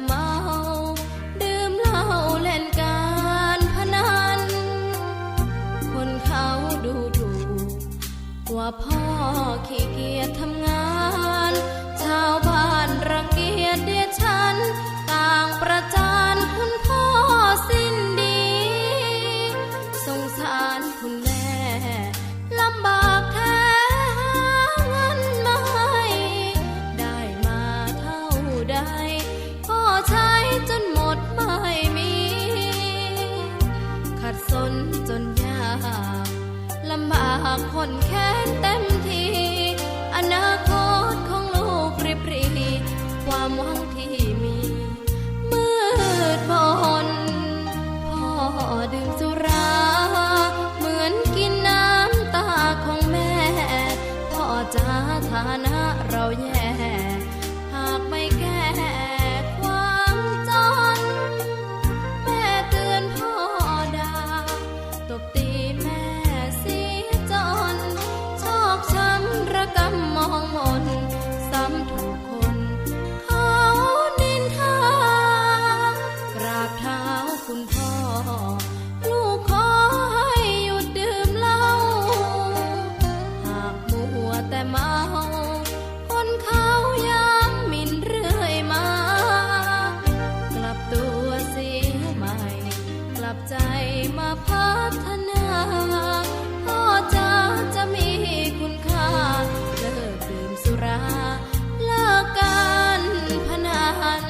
เมาดื่มเหล้าเล่นการพนันคนเขาดูถูกว่าพ่อขี้เกียจทำงานชาวบ้านรังเกียจเดียดฉันต่างประจานคุณพ่อสิ้นดีสงสารคุณแม่ลำบากแท้หาเงินมาให้ได้มาเท่าใดพ่อใช้จนหมดไม่มีขัดสนจนยากลำบากคนแค้นเต็มทีอนาคตของลูกริบหรี่ความหวังที่มีมืดมนพ่อดื่มสุราเหมือนกินน้ำตาของแม่พ่อจ๋าฐานะเราแย่หากไม่แก้ความจนแม่เตือนพ่อด่าตบตีแม่เสียจนชอกช้ำระกำมองมนซ้ำถูกคนเขานินทากราบเท้าคุณพ่อลูกขอให้หยุดดื่มเหล้าหากมัวแต่เมาคนเขาย้ำหมิ่นเรื่อยมากลับตัวเสียใหม่กลับใจมาพัฒนาพ่อจะมีคุณค่าเลิกดื่มสุราเลิกการพนัน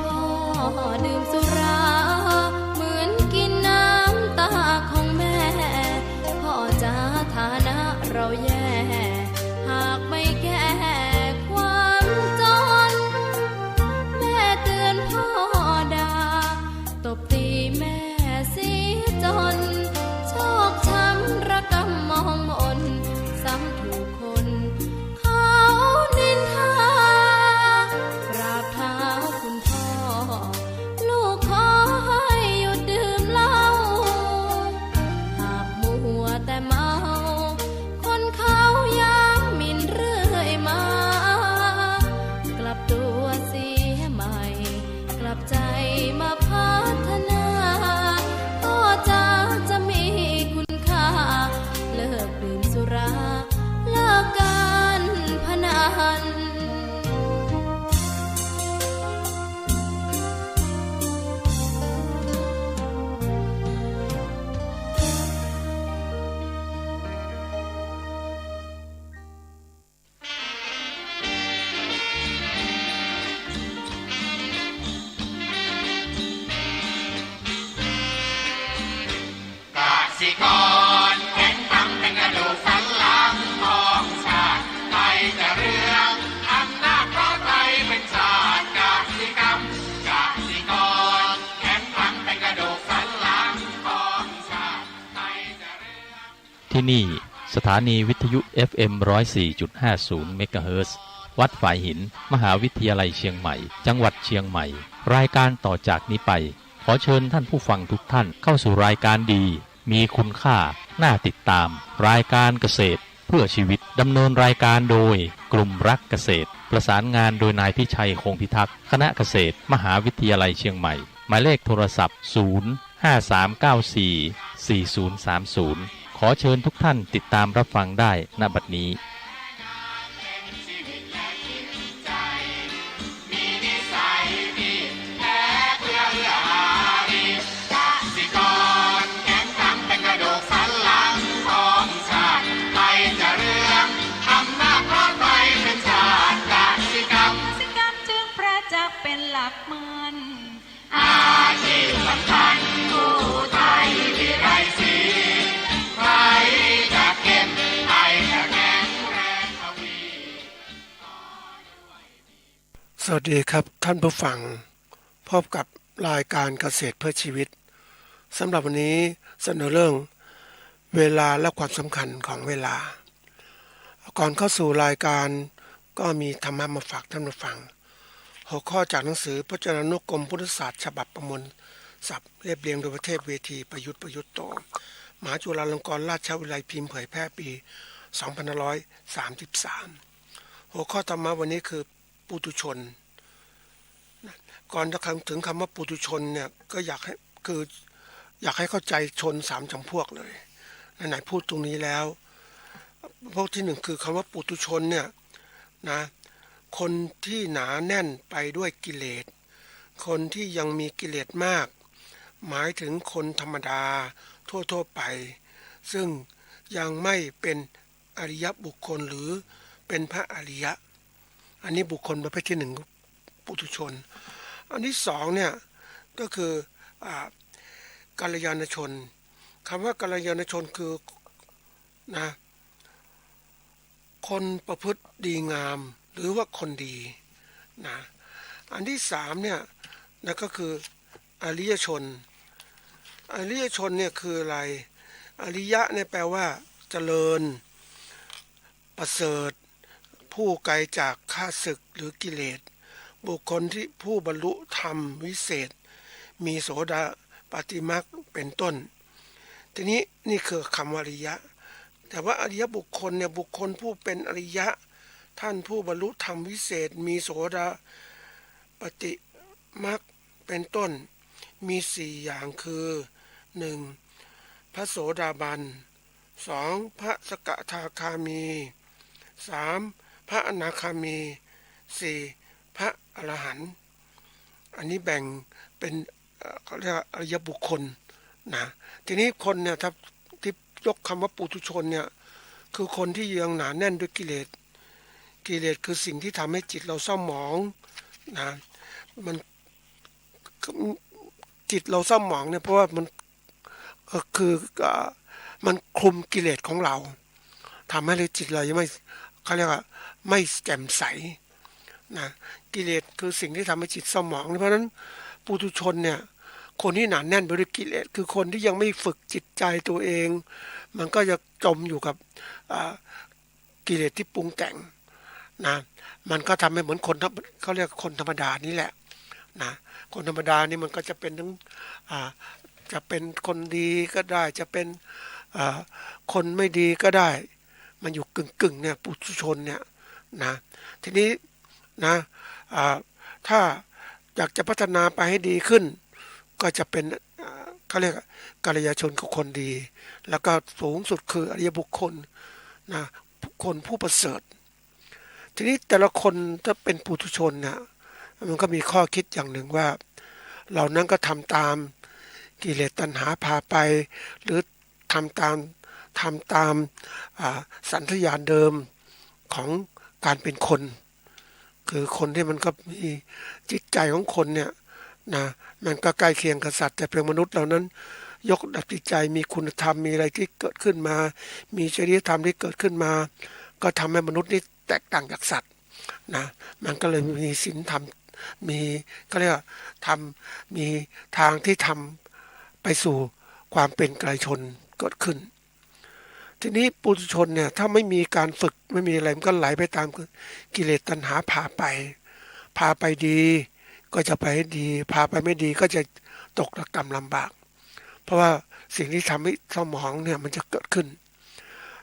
พ่อดื่มสุราเหมือนกินน้ำตาของแม่พ่อจ๋าฐานะเราแย่หากไม่แก้ความจนแม่เตือนพ่อด่าตบตีแม่เสียจนชอกช้ำระกำมองมนซ้ำถูกคนเขานินทากราบเท้าคุณพ่อลูกขอให้หยุดดื่มเหล้าหากมัวแต่เมาคนเขาย้ำหมิ่นเรื่อยมากลับตัวเสียใหม่กลับใจมาพัฒนาพ่อจะมีคุณค่าเลิกดื่มสุราเลิกการพนันกสิกรแข็งขังเป็นกระดูกสันหลังของชาติไทยจะเรืองอำนาจเพราะไทยเป็นชาติกสิกรรมกสิกรแข็งขังเป็นกระดูกสันหลังของชาติไทยจะเรืองที่นี่สถานีวิทยุ FM 104.50 เมกะเฮิรตซ์วัดฝายหินมหาวิทยาลัยเชียงใหม่จังหวัดเชียงใหม่รายการต่อจากนี้ไปขอเชิญท่านผู้ฟังทุกท่านเข้าสู่รายการดีมีคุณค่าน่าติดตามรายการเกษตรเพื่อชีวิตดำเนินรายการโดยกลุ่มรักเกษตรประสานงานโดยนายพิชัยคงพิทักษ์คณะเกษตรมหาวิทยาลัยเชียงใหม่หมายเลขโทรศัพท์053944030ขอเชิญทุกท่านติดตามรับฟังได้ณบัดนี้ สวัสดีครับท่านผู้ฟังพบกับ รายการเกษตรเพื่อชีวิตสำหรับวันนี้เสนอเรื่องเวลาและความสำคัญของเวลาก่อนเข้าสู่รายการก็มีธรรมะมาฝากท่านผู้ฟังหัวข้อจากหนังสือพจนานุกรมพุทธศาสตร์ฉบับประมวลศัพท์เรียบเรียงโดยประเทศเวทีประยุทธ์โตมหาจุฬาลงกรณราชวิทยาลัยพิมพ์เผยแพร่ปี2533หัวข้อธรรมะวันนี้คือปุถุชนก่อนจะถึงคำว่าปุถุชนเนี่ยก็อยากให้เข้าใจชน3จำพวกเลยไหนพูดตรงนี้แล้วพวกที่1คือคำว่าปุถุชนเนี่ยนะคนที่หนาแน่นไปด้วยกิเลสคนที่ยังมีกิเลสมากหมายถึงคนธรรมดาทั่วไปซึ่งยังไม่เป็นอริยบุคคลหรือเป็นพระอริยะอันนี้บุคคลประเภทที่1ปุถุชนอันที่2เนี่ยก็คือกัลยาณชนคำว่ากัลยาณชนคือนะคนประพฤติดีงามหรือว่าคนดีนะอันที่3เนี่ยนะก็คืออริยชนอริยชนเนี่ยคืออะไรอริยะเนี่ยแปลว่าเจริญประเสริฐผู้ไกลจากข้าศึกหรือกิเลสบุคคลที่ผู้บรรลุธรรมวิเศษมีโสดาปฏิมรรคเป็นต้นทีนี้นี่คือคำว่าอริยะแต่ว่าอริยบุคคลเนี่ยบุคคลผู้เป็นอริยะท่านผู้บรรลุธรรมวิเศษมีโสดาปฏิมรรคเป็นต้นมี4อย่างคือ1พระโสดาบัน2พระสกทาคามี3พระอนาคามี4พระอรหันต์อันนี้แบ่งเป็นเขาเรียกอริยบุคคลนะทีนี้คนเนี่ยถ้าที่ยกคำว่าปุถุชนเนี่ยคือคนที่ยังหนาแน่นด้วยกิเลสคือสิ่งที่ทำให้จิตเราเศร้าหมองนะมันจิตเราเศร้าหมองเนี่ยเพราะว่ามันคือมันคลุมกิเลสของเราทำให้เราจิตเรายังไม่เขาเรียกว่าไม่แจ่มใสนะกิเลสคือสิ่งที่ทำให้จิตเศร้าหมองเพราะฉะนั้นปุถุชนเนี่ยคนที่หนาแน่นไปด้วยกิเลสคือคนที่ยังไม่ฝึกจิตใจตัวเองมันก็จะจมอยู่กับกิเลสที่ปรุงแต่งนะมันก็ทำให้เหมือนคนเขาเรียกคนธรรมดานี่แหละนะคนธรรมดานี่มันก็จะเป็นทั้งจะเป็นคนดีก็ได้จะเป็นคนไม่ดีก็ได้มันอยู่กึ่งเนี่ยปุถุชนเนี่ยนะทีนี้นะถ้าอยากจะพัฒนาไปให้ดีขึ้นก็จะเป็นเขาเรียกกัลยาณชนกับคนดีแล้วก็สูงสุดคืออริยบุคคลนะคนผู้ประเสริฐทีนี้แต่ละคนถ้าเป็นปุถุชนนะมันก็มีข้อคิดอย่างหนึ่งว่าเรานั้นก็ทำตามกิเลสตัณหาพาไปหรือทำตามสัญชาตญาณเดิมของการเป็นคนคือคนที่มันก็มีจิตใจของคนเนี่ยนะมันก็ใกล้เคียงกับสัตว์แต่เพียงมนุษย์เหล่านั้นยกระดับจิตใจมีคุณธรรมมีอะไรที่เกิดขึ้นมามีจริยธรรมที่เกิดขึ้นมาก็ทำให้มนุษย์นี่แตกต่างจากสัตว์นะมันก็เลยมีศีลธรรมมีก็เรียกว่ามีทางที่ทำไปสู่ความเป็นไกลชนเกิดขึ้นทีนี้ปุถุชนเนี่ยถ้าไม่มีการฝึกไม่มีอะไรมันก็ไหลไปตามกิเลสตัณหาพาไปดีก็จะไปให้ดีพาไปไม่ดีก็จะตกระกรรมลำบากเพราะว่าสิ่งที่ทำให้สมองเนี่ยมันจะเกิดขึ้น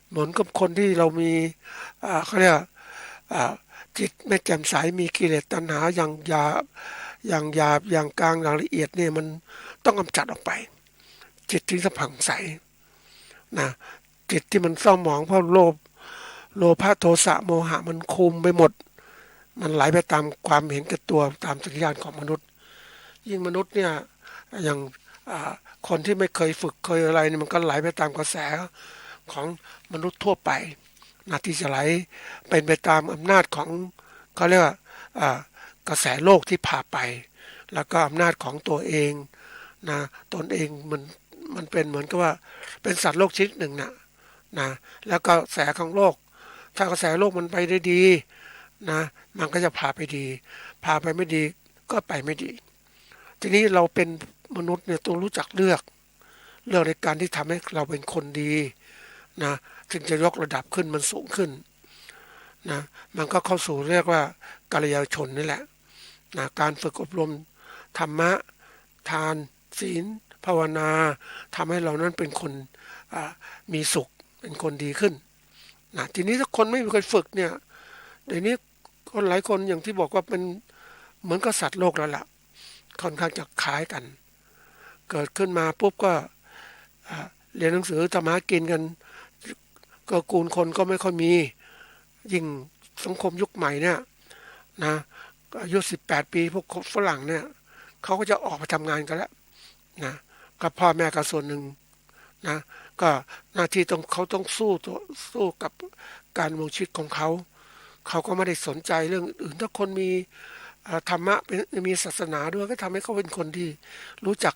เหมือนกับคนที่เรามีเขาเรียกจิตไม่แจ่มใสมีกิเลสตัณหาอย่างหยาบอย่างกลางอย่างละเอียดเนี่ยมันต้องกำจัดออกไปจิตที่สผ่องใสนะจิตที่มันเศร้าหมองเพราะโลภะโทสะโมหะมันคุมไปหมดมันไหลไปตามความเห็นแก่ตัวตามสัญญาณของมนุษย์ยิ่งมนุษย์เนี่ยอย่างคนที่ไม่เคยฝึกเคยอะไรเนี่ยมันก็ไหลไปตามกระแสของมนุษย์ทั่วไปนะที่จะไหลเป็นไปตามอำนาจของเขาเรียกว่ากระแสโลกที่พาไปแล้วก็อำนาจของตัวเองนะตนเองมันเป็นเหมือนกับว่าเป็นสัตว์โลกชนิดหนึ่งนะแล้วก็กระแสของโลกถ้ากระแสโลกมันไปได้ดีนะมันก็จะพาไปดีพาไปไม่ดีก็ไปไม่ดี ทีนี้เราเป็นมนุษย์เนี่ยต้องรู้จักเลือกในการที่ทำให้เราเป็นคนดีนะจึงจะยกระดับขึ้นมันสูงขึ้นนะมันก็เข้าสู่เรียกว่ากัลยาณชนนี่แหละนะการฝึกอบรมธรรมะทานศีลภาวนาทำให้เรานั้นเป็นคนมีสุขเป็นคนดีขึ้นนะทีนี้ถ้าคนไม่มีใครฝึกเนี่ยเดี๋ยวนี้คนหลายคนอย่างที่บอกว่าเป็นเหมือนกับสัตว์โลกแล้วล่ะค่อนข้างจะคล้ายกันเกิดขึ้นมาปุ๊บก็เรียนหนังสือทำมากินกันก็กูลคนก็ไม่ค่อยมียิ่งสังคมยุคใหม่เนี่ยนะอายุ18 ปีพวกฝรั่งเนี่ยเขาก็จะออกไปทำงานกันแล้วนะกับพ่อแม่ก็ส่วนหนึ่งนะก็หน้าที่เขาต้องสู้กับการดำรงชีวิตของเขาก็ไม่ได้สนใจเรื่องอื่นถ้าคนมีธรรมะมีศาสนาด้วยก็ทำให้เขาเป็นคนที่รู้จัก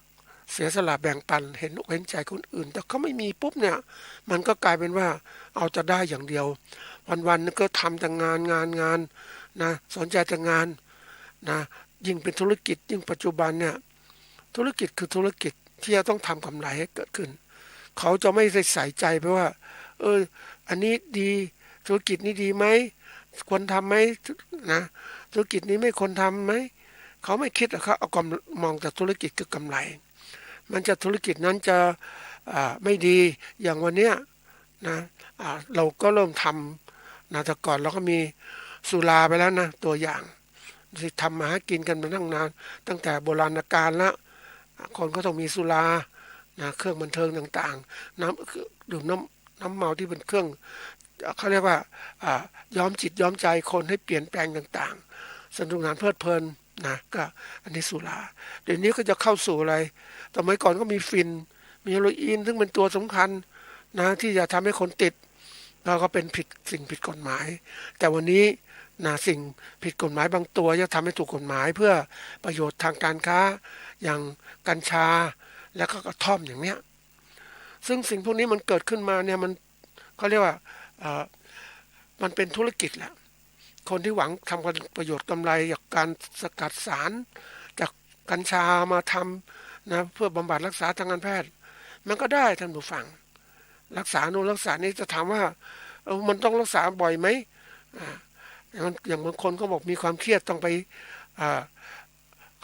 เสียสละแบ่งปันเห็นอกเห็นใจคนอื่นแต่เขาไม่มีปุ๊บเนี่ยมันก็กลายเป็นว่าเอาจะได้อย่างเดียววันๆก็ทำแต่งานนะสนใจแต่งานนะยิ่งเป็นธุรกิจยิ่งปัจจุบันเนี่ยธุรกิจคือธุรกิจที่จะต้องทำกำไรให้เกิดขึ้นเขาจะไม่ได้ใส่ใจไปว่าอันนี้ดีธุรกิจนี้ดีไหมควรทำไหมนะธุรกิจนี้ไม่ควรทำไหมเขาไม่คิดเขาเอาความมองแต่ธุรกิจคือกำไรมันจะธุรกิจนั้นจะไม่ดีอย่างวันเนี้ยนะเราก็เริ่มทำนะแต่ก่อนเราก็มีสุราไปแล้วนะตัวอย่างที่ทำมาหากินกันมาตั้งนานตั้งแต่โบราณกาลละคนก็ต้องมีสุรานะเครื่องบันเทิงต่างๆน้ำดื่มน้ำเมาที่เป็นเครื่องเขาเรียกว่าย้อมจิตย้อมใจคนให้เปลี่ยนแปลงต่างๆสนุกสนานเพลิดเพลินนะก็อันนี้สุราเดี๋ยวนี้ก็จะเข้าสู่อะไรสมัยก่อนก็มีฟินมีเฮโรอีนซึ่งเป็นตัวสำคัญนะที่จะทำให้คนติดแล้วก็เป็นสิ่งผิดกฎหมายแต่วันนี้นะสิ่งผิดกฎหมายบางตัวจะทำให้ถูกกฎหมายเพื่อประโยชน์ทางการค้าอย่างกัญชาและก็กระท่อมอย่างเนี้ยซึ่งสิ่งพวกนี้มันเกิดขึ้นมาเนี่ยมันเขาเรียกว่ามันเป็นธุรกิจแหละคนที่หวังทำประโยชน์กำไรจากการสกัดสารจากกัญชามาทำนะเพื่อบำบัดรักษาทางการแพทย์มันก็ได้ท่านผู้ฟังรักษาโน่นรักษานี้จะถามว่ามันต้องรักษาบ่อยไหมอย่างบางคนก็บอกมีความเครียดต้องไป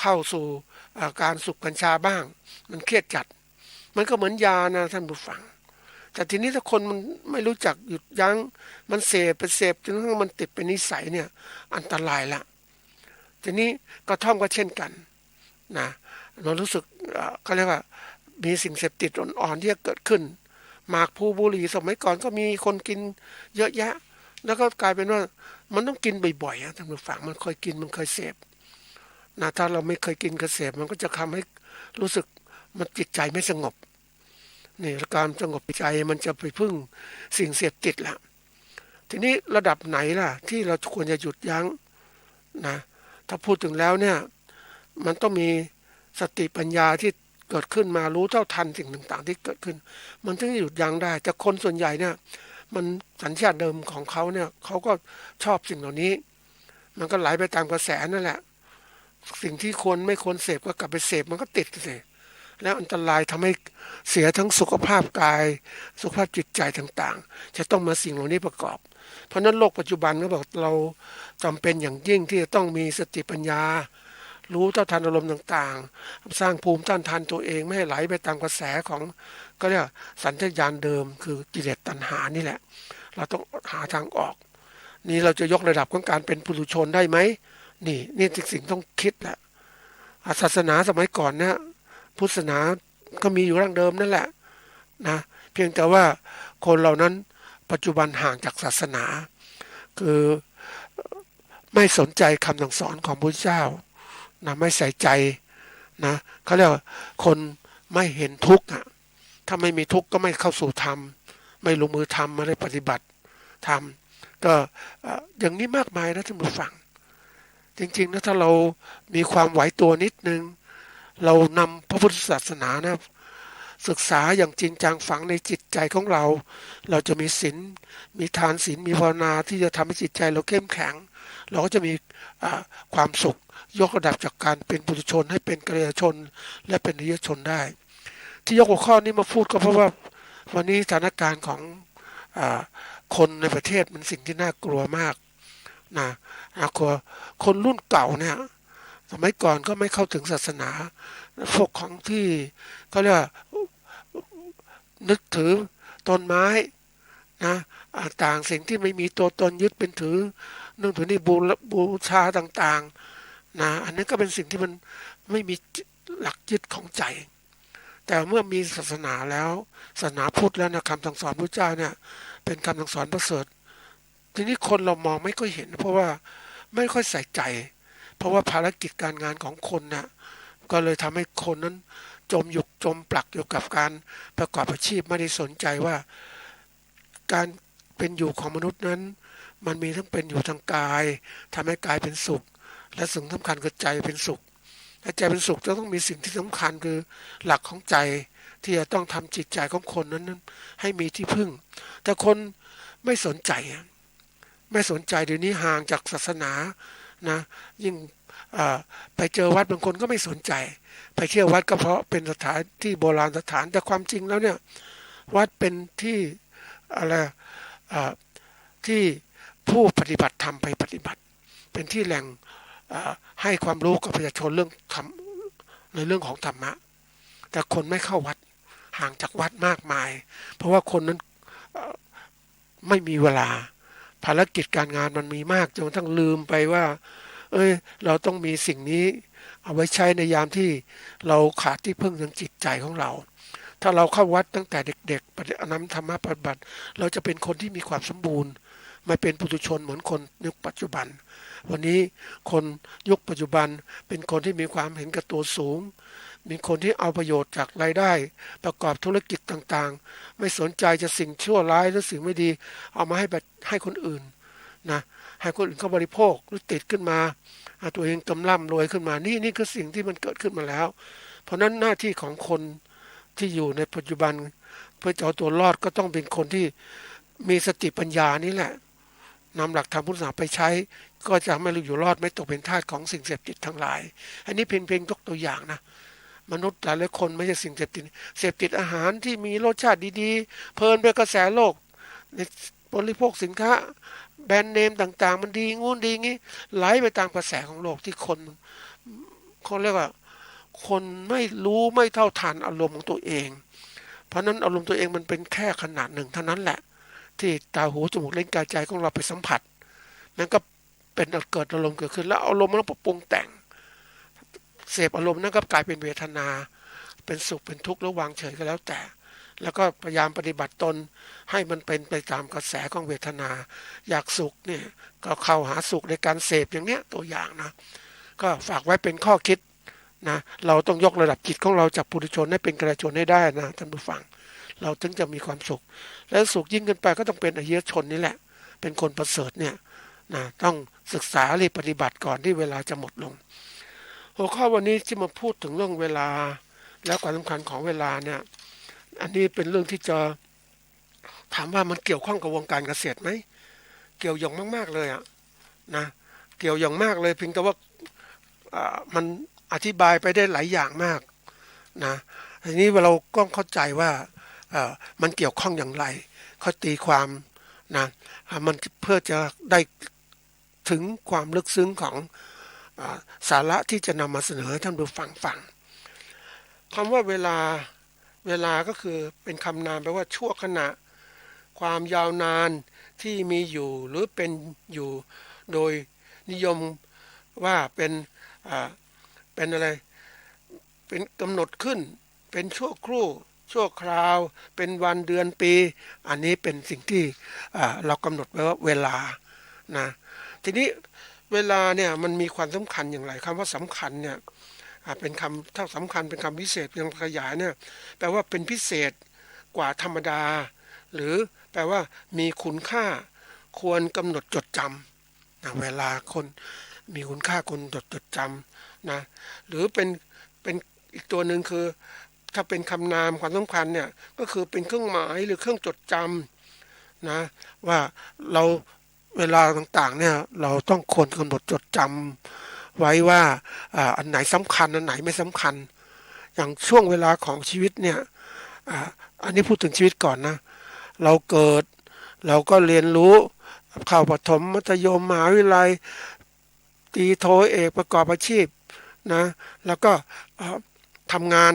เข้าสู่การสูบกัญชาบ้างมันเครียดจัดมันก็เหมือนยานะท่านผู้ฟังแต่ทีนี้ถ้าคนมันไม่รู้จักหยุดยั้งมันเสพจนกระทั่งมันติดเป็นนิสัยเนี่ยอันตรายละทีนี้กระท่อมก็เช่นกันนะเรารู้สึกเขาเรียกว่ามีสิ่งเสพติดอ่อนๆที่เกิดขึ้นหมากพลูบุหรี่สมัยก่อนก็มีคนกินเยอะแยะแล้วก็กลายเป็นว่ามันต้องกินบ่อยๆท่านผู้ฟังมันเคยกินมันเคยเสพนะถ้าเราไม่เคยกินกระเสพมันก็จะทำให้รู้สึกมันจิตใจไม่สงบนี่การสงบใจมันจะไปพึ่งสิ่งเสพติดละทีนี้ระดับไหนล่ะที่เราควรจะหยุดยั้งนะถ้าพูดถึงแล้วเนี่ยมันต้องมีสติปัญญาที่เกิดขึ้นมารู้เท่าทันสิ่งต่างๆที่เกิดขึ้นมันถึงจะหยุดยั้งได้แต่คนส่วนใหญ่เนี่ยมันสัญชาติเดิมของเขาเนี่ยเขาก็ชอบสิ่งเหล่านี้มันก็ไหลไปตามกระแสนั่นแหละสิ่งที่ควรไม่ควรเสพก็กลับไปเสพมันก็ติดสิแล้วอันตรายทำให้เสียทั้งสุขภาพกายสุขภาพจิตใจต่างๆจะต้องมาสิ่งเหล่านี้ประกอบเพราะนั้นโลกปัจจุบันก็บอกเราจำเป็นอย่างยิ่งที่จะต้องมีสติปัญญารู้เท่าทันอารมณ์ต่างๆสร้างภูมิต้านทานตัวเองไม่ให้ไหลไปตามกระแสของก็เรียกสัญชาตญาณเดิมคือกิเลสตัณหานี่แหละเราต้องหาทางออกนี่เราจะยกระดับของการเป็นปุถุชนได้ไหมนี่สิ่งต้องคิดแหละศาสนาสมัยก่อนเนี่ยพุทธศาสนาก็มีอยู่ดั้งเดิมนั่นแหละนะเพียงแต่ว่าคนเหล่านั้นปัจจุบันห่างจากศาสนาคือไม่สนใจคำสั่งสอนของพระเจ้านะไม่ใส่ใจนะเขาเรียกว่าคนไม่เห็นทุกข์ถ้าไม่มีทุกข์ก็ไม่เข้าสู่ธรรมไม่ลงมือทำไม่ได้ปฏิบัติธรรมก็อย่างนี้มากมายนะท่านผู้ฟังจริงๆนะถ้าเรามีความไหวตัวนิดนึงเรานำพระพุทธศาสนานะศึกษาอย่างจริงจังฝังในจิตใจของเราจะมีศีลมีทานศีลมีภาวนาที่จะทำให้จิตใจเราเข้มแข็งเราก็จะมีความสุข ยกระดับจากการเป็นปุถุชนให้เป็นกัลยาณชนและเป็นอริยชนได้ที่ยกหัวข้อนี้มาพูดก็เพราะว่าวันนี้สถานการณ์ของคนในประเทศมันสิ่งที่น่ากลัวมากนะน่ากลัวคนรุ่นเก่าเนี่ยสมัยก่อนก็ไม่เข้าถึงศาสนาพวกของที่เขาเรียกนึกถือต้นไม้นะต่างสิ่งที่ไม่มีตัวตนยึดเป็นถือนึกถือนี่บูชาต่างๆนะอันนี้ก็เป็นสิ่งที่มันไม่มีหลักยึดของใจแต่เมื่อมีศาสนาแล้วศาสนาพุทธแล้วนะคำสั่งสอนพระเจ้าเนี่ยเป็นคำสั่งสอนประเสริฐทีนี้คนเรามองไม่ค่อยเห็นเพราะว่าไม่ค่อยใส่ใจเพราะว่าภารกิจการงานของคนนะก็เลยทำให้คนนั้นจมปลักอยู่กับการประกอบอาชีพไม่ได้สนใจว่าการเป็นอยู่ของมนุษย์นั้นมันมีทั้งเป็นอยู่ทางกายทำให้กายเป็นสุขและสิ่งสำคัญคือใจเป็นสุขและใจเป็นสุขจะต้องมีสิ่งที่สำคัญคือหลักของใจที่จะต้องทำจิตใจของคนนั้นให้มีที่พึ่งแต่คนไม่สนใจเดี๋ยวนี้ห่างจากศาสนานะยิ่งไปเจอวัดบางคนก็ไม่สนใจไปเที่ยววัดก็เพราะเป็นสถานที่โบราณสถานแต่ความจริงแล้วเนี่ยวัดเป็นที่อะไรที่ผู้ปฏิบัติธรรมไปปฏิบัติเป็นที่แหล่งให้ความรู้กับประชาชนเรื่องธรรมในเรื่องของธรรมะแต่คนไม่เข้าวัดห่างจากวัดมากมายเพราะว่าคนนั้นไม่มีเวลาภารกิจการงานมันมีมากจนทั้งลืมไปว่าเราต้องมีสิ่งนี้เอาไว้ใช้ในยามที่เราขาดที่พึ่งทางจิตใจของเราถ้าเราเข้าวัดตั้งแต่เด็กๆปฏิบัติธรรมะปฏิบัติเราจะเป็นคนที่มีความสมบูรณ์ไม่เป็นปุถุชนเหมือนคนยุคปัจจุบันวันนี้คนยุคปัจจุบันเป็นคนที่มีความเห็นแก่ตัวสูงมีคนที่เอาประโยชน์จากรายได้ประกอบธุรกิจต่างๆไม่สนใจจะสิ่งชั่วร้ายหรือสิ่งไม่ดีเอามาให้คนอื่นนะให้คนอื่นเขาบริโภคหรือติดขึ้นมาตัวเองกำร่ำรวยขึ้นมานี่คือสิ่งที่มันเกิดขึ้นมาแล้วเพราะนั้นหน้าที่ของคนที่อยู่ในปัจจุบันเพื่อจะเอาตัวรอดก็ต้องเป็นคนที่มีสติปัญญานี่แหละนำหลักธรรมพุทธศาสนาไปใช้ก็จะไม่อยู่รอดไม่ตกเป็นทาสของสิ่งเสพติดทั้งหลายอันนี้เพียงยกตัวอย่างนะมนุษย์หลายคนไม่ใช่สิ่งเสพติดอาหารที่มีรสชาติดีๆเพลินไปกระแสโลกในบริโภคสินค้าแบรนด์เนมต่างๆมันดีงูดีงี้ไหลไปตามกระแสของโลกที่คนเรียกว่าคนไม่รู้ไม่เท่าทันอารมณ์ของตัวเองเพราะนั้นอารมณ์ตัวเองมันเป็นแค่ขนาดหนึ่งเท่านั้นแหละที่ตาหูจมูกลิ้นกายใจของเราไปสัมผัสนั่นก็เป็นเกิดอารมณ์เกิดขึ้นแล้วอารมณ์มันปรุงแต่งเสพอารมณ์นั้นก็กลายเป็นเวทนาเป็นสุขเป็นทุกข์หรือวางเฉยก็แล้วแต่แล้วก็พยายามปฏิบัติตนให้มันเป็นไปตามกระแสของเวทนาอยากสุขเนี่ยก็เข้าหาสุขในการเสพอย่างเนี้ยตัวอย่างนะก็ฝากไว้เป็นข้อคิดนะเราต้องยกระดับจิตของเราจากปุถุชนให้เป็นกัลยาณชนให้ได้นะท่านผู้ฟังเราถึงจะมีความสุขและสุขยิ่งขึ้นไปก็ต้องเป็นอริยชนนี่แหละเป็นคนประเสริฐเนี่ยนะต้องศึกษาหรือปฏิบัติก่อนที่เวลาจะหมดลงหัวข้อวันนี้ที่มาพูดถึงเรื่องเวลาและความสำคัญของเวลาเนี่ยอันนี้เป็นเรื่องที่จะถามว่ามันเกี่ยวข้องกับวงการเกษตรไหมเกี่ยวอย่างมากๆเลยอ่ะนะเกี่ยวอย่างมากเลยเพียงแต่ว่ามันอธิบายไปได้หลายอย่างมากนะทีนี้เราก็เข้าใจว่ามันเกี่ยวข้องอย่างไรเขาตีความนะมันเพื่อจะได้ถึงความลึกซึ้งของสาระที่จะนำมาเสนอให้ท่านผู้ฟังคำว่าเวลาก็คือเป็นคำนามแปลว่าชั่วขณะความยาวนานที่มีอยู่หรือเป็นอยู่โดยนิยมว่าเป็นอะไรเป็นกำหนดขึ้นเป็นชั่วครู่ชั่วคราวเป็นวันเดือนปีอันนี้เป็นสิ่งที่เรากำหนดไว้ว่าเวลานะทีนี้เวลาเนี่ยมันมีความสำคัญอย่างไรคำว่าสำคัญเนี่ยเป็นคำถ้าสำคัญเป็นคำพิเศษเป็นคำขยายเนี่ยแปลว่าเป็นพิเศษกว่าธรรมดาหรือแปลว่ามีคุณค่าควรกำหนดจดจำนะเวลาคนมีคุณค่าควรจดจำนะหรือเป็นอีกตัวหนึ่งคือถ้าเป็นคำนามความสำคัญเนี่ยก็คือเป็นเครื่องหมายหรือเครื่องจดจำนะว่าเราเวลาต่างๆเนี่ยเราต้องควรกำหนดจดจำ ไว้ว่าอันไหนสำคัญอันไหนไม่สำคัญอย่างช่วงเวลาของชีวิตเนี่ยอันนี้พูดถึงชีวิตก่อนนะเราเกิดเราก็เรียนรู้เข้าประถมมัธยมมหาวิทยาลัยตีโทเอกประกอบอาชีพนะแล้วก็ทำงาน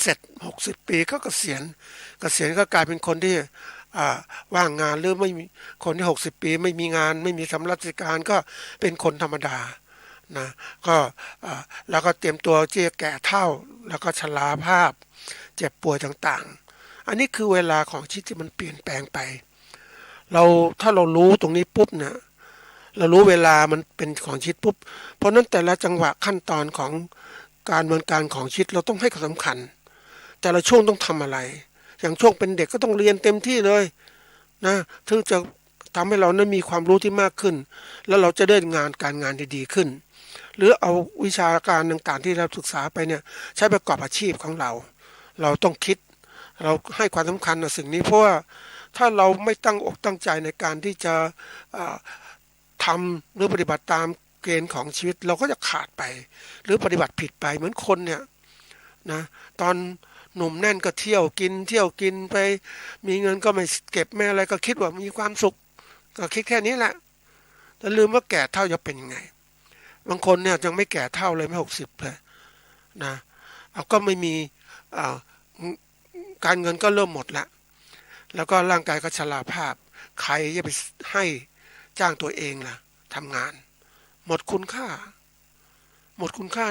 เสร็จ60 ปีก็เกษียณก็กลายเป็นคนที่ว่างงานหรือไม่มีคนที่60 ปีไม่มีงานไม่มีทำราชการก็เป็นคนธรรมดานะก็แล้วก็เตรียมตัวที่จะแก่เฒ่าแล้วก็ชราภาพเจ็บป่วยต่างๆอันนี้คือเวลาของชีวิตที่มันเปลี่ยนแปลงไปถ้าเรารู้ตรงนี้ปุ๊บเนี่ยเรารู้เวลามันเป็นของชีวิตปุ๊บเพราะนั้นแต่ละจังหวะขั้นตอนของการดำเนินการของชีวิตเราต้องให้ความสำคัญแต่ละช่วงต้องทำอะไรอย่างช่วงเป็นเด็กก็ต้องเรียนเต็มที่เลยนะถึงจะทำให้เรานั้นมีความรู้ที่มากขึ้นแล้วเราจะได้การงานดีๆขึ้นหรือเอาวิชาการต่างๆที่เราศึกษาไปเนี่ยใช้ประกอบอาชีพของเราต้องคิดเราให้ความสำคัญกับสิ่งนี้เพราะว่าถ้าเราไม่ตั้งอกตั้งใจในการที่จะทำหรือปฏิบัติตามเกณฑ์ของชีวิตเราก็จะขาดไปหรือปฏิบัติผิดไปเหมือนคนเนี่ยนะตอนหนุ่มแน่นก็เที่ยวกินไปมีเงินก็ไม่เก็บไม่อะไรก็คิดว่ามีความสุขก็คิดแค่นี้แหละแต่ลืมว่าแก่เท่าจะเป็นยังไงบางคนเนี่ยยังไม่แก่เท่าเลยไม่60เลยนะก็ไม่มีการเงินก็เริ่มหมดแล้วก็ร่างกายก็ชราภาพใครจะไปให้จ้างตัวเองล่ะทำงานหมดคุณค่า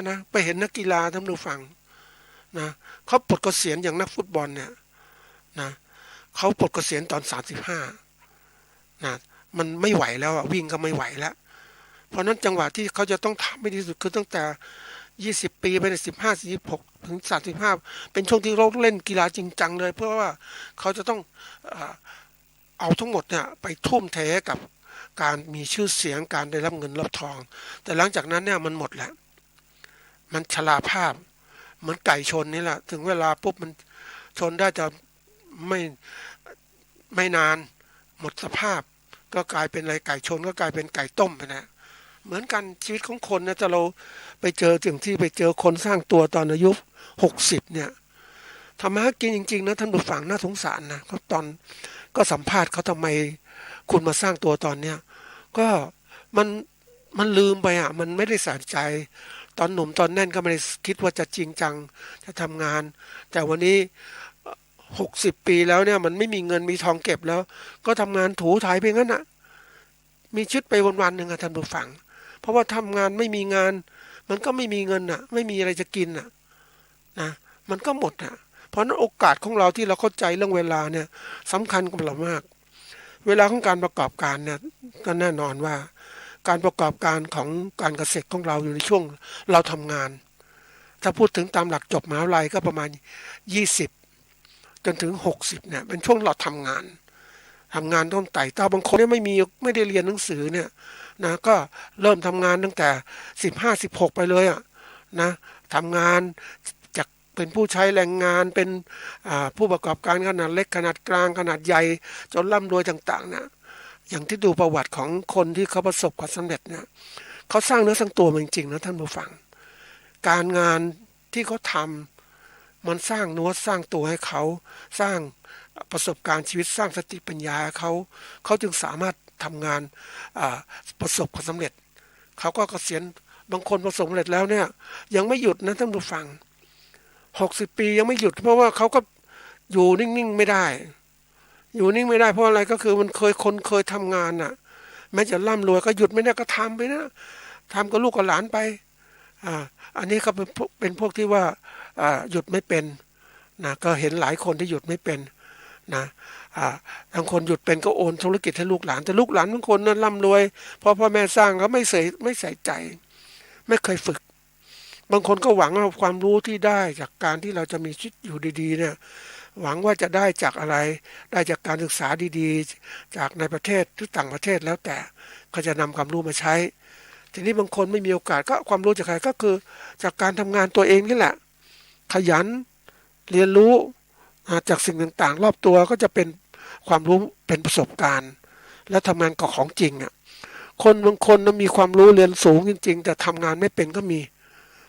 นะไปเห็นนักกีฬาท่านผู้ฟังนะเขาปลดเกษียณอย่างนักฟุตบอลเนี่ยนะเขาปลดเกษียณตอน35นะมันไม่ไหวแล้ววิ่งก็ไม่ไหวแล้วเพราะนั้นจังหวะที่เขาจะต้องทำให้ดีสุดคือตั้งแต่20 ปีไปใน15-16ถึง35เป็นช่วงที่เราเล่นกีฬาจริงจังเลยเพราะว่าเขาจะต้องเอาทั้งหมดเนี่ยไปทุ่มเทกับการมีชื่อเสียงการได้รับเงินรับทองแต่หลังจากนั้นเนี่ยมันหมดแล้วมันชราภาพเหมือนไก่ชนนี่แหละถึงเวลาปุ๊บมันชนได้จะไม่นานหมดสภาพก็กลายเป็นอะไรไก่ชนก็กลายเป็นไก่ต้มไปนะเหมือนกันชีวิตของคนนะจะเราไปเจอถึงที่ไปเจอคนสร้างตัวตอนอายุ60เนี่ยทำมาหากินจริงๆนะท่านผู้ฟังน่าสงสารนะเขาตอนก็สัมภาษณ์เขาทำไมคุณมาสร้างตัวตอนเนี้ยก็มันลืมไปมันไม่ได้ใส่ใจตอนหนุ่มตอนแน่นก็ไม่ได้คิดว่าจะจริงจังจะทำงานแต่วันนี้60 ปีแล้วเนี่ยมันไม่มีเงินมีทองเก็บแล้วก็ทำงานถูถ่ายไปงั้นมีชีวิตไปวันๆนึงท่านผู้ฟังเพราะว่าทำงานไม่มีงานมันก็ไม่มีเงินไม่มีอะไรจะกินนะมันก็หมดเพราะนั้นโอกาสของเราที่เราเข้าใจเรื่องเวลาเนี่ยสำคัญกับเรามากเวลาของการประกอบการเนี่ยก็แน่นอนว่าการประกอบการของการเกษตรของเราอยู่ในช่วงเราทำงานถ้าพูดถึงตามหลักจบมหาวิทยาลัยก็ประมาณ20จนถึง60เนี่ยเป็นช่วงเราทำงานต้นไต่เต้าบางคนเนี่ยไม่ได้เรียนหนังสือเนี่ยนะก็เริ่มทำงานตั้งแต่15-16ไปเลยนะทำงานจากเป็นผู้ใช้แรงงานเป็นผู้ประกอบการขนาดเล็กขนาดกลางขนาดใหญ่จนร่ำรวยต่างๆนะอย่างที่ดูประวัติของคนที่เขาประสบความสำเร็จเนี่ยเขาสร้างเนื้อสร้างตัวมาจริงๆนะท่านผู้ฟังการงานที่เขาทำมันสร้างเนื้อสร้างตัวให้เขาสร้างประสบการณ์ชีวิตสร้างสติปัญญาเขาจึงสามารถทำงานประสบความสำเร็จเขาก็เกษียณบางคนประสบความสำเร็จแล้วเนี่ยยังไม่หยุดนะท่านผู้ฟัง60 ปียังไม่หยุดเพราะว่าเขาก็อยู่นิ่งๆไม่ได้เพราะอะไรก็คือมันเคยทำงานแม้จะร่ำรวยก็หยุดไม่ได้ก็ทำไปนะทำกับลูกกับหลานไปอันนี้ก็เป็นพวกที่ว่าหยุดไม่เป็นนะก็เห็นหลายคนที่หยุดไม่เป็นนะบางคนหยุดเป็นก็โอนธุรกิจให้ลูกหลานแต่ลูกหลานบางคนนั้นร่ำรวยเพราะพ่อแม่สร้างก็ไม่ใส่ใจไม่เคยฝึกบางคนก็หวังว่าความรู้ที่ได้จากการที่เราจะมีชีวิตอยู่ดีๆเนี่ยหวังว่าจะได้จากอะไรได้จากการศึกษาดีๆจากในประเทศหรือต่างประเทศแล้วแต่ก็จะนำความรู้มาใช้ทีนี้บางคนไม่มีโอกาสก็ความรู้จากใครก็คือจากการทำงานตัวเองนี่แหละขยันเรียนรู้จากสิ่งต่างๆรอบตัวก็จะเป็นความรู้เป็นประสบการณ์และทำงานกับของจริง คนบางคนมีความรู้เรียนสูงจริงๆแต่ทำงานไม่เป็นก็มี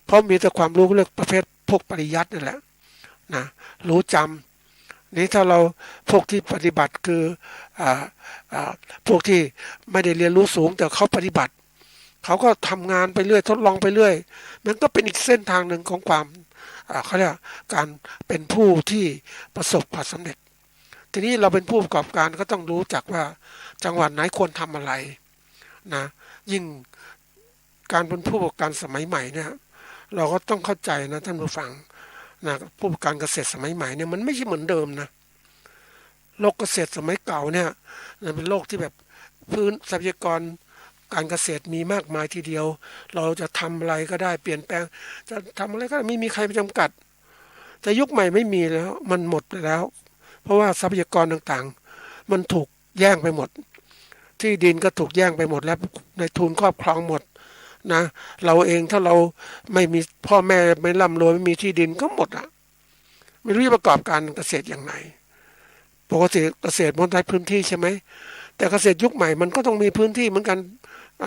เพราะมีแต่ความรู้เรื่องประเภทพวกปริยัตินั่นแหละนะรู้จำนี้ถ้าเราพวกที่ปฏิบัติคือพวกที่ไม่ได้เรียนรู้สูงแต่เขาปฏิบัติเขาก็ทำงานไปเรื่อยทดลองไปเรื่อยมันก็เป็นอีกเส้นทางหนึ่งของความเขาเรียกการเป็นผู้ที่ประสบความสำเร็จทีนี้เราเป็นผู้ประกอบการก็ต้องรู้จักว่าจังหวัดไหนควรทำอะไรนะยิ่งการเป็นผู้ประกอบการสมัยใหม่เนี่ยเราก็ต้องเข้าใจนะท่านผู้ฟังนะผู้ประกอบการเกษตรสมัยใหม่เนี่ยมันไม่ใช่เหมือนเดิมนะโลกเกษตรสมัยเก่าเนี่ยเป็นโลกที่แบบพื้นทรัพยากรการเกษตรมีมากมายทีเดียวเราจะทำอะไรก็ได้เปลี่ยนแปลงจะทำอะไรก็ได้ไม่มีใครไปจำกัดแต่ยุคใหม่ไม่มีแล้วมันหมดไปแล้วเพราะว่าทรัพยากรต่างๆมันถูกแย่งไปหมดที่ดินก็ถูกแย่งไปหมดแล้วในทุนครอบครองหมดนะเราเองถ้าเราไม่มีพ่อแม่ไม่ร่ำรวยไม่มีที่ดินก็หมดอ่ะไม่รู้จะประกอบการเกษตรอย่างไรปกติเกษตรมันได้พื้นที่ใช่ไหมแต่เกษตรยุคใหม่มันก็ต้องมีพื้นที่เหมือนกัน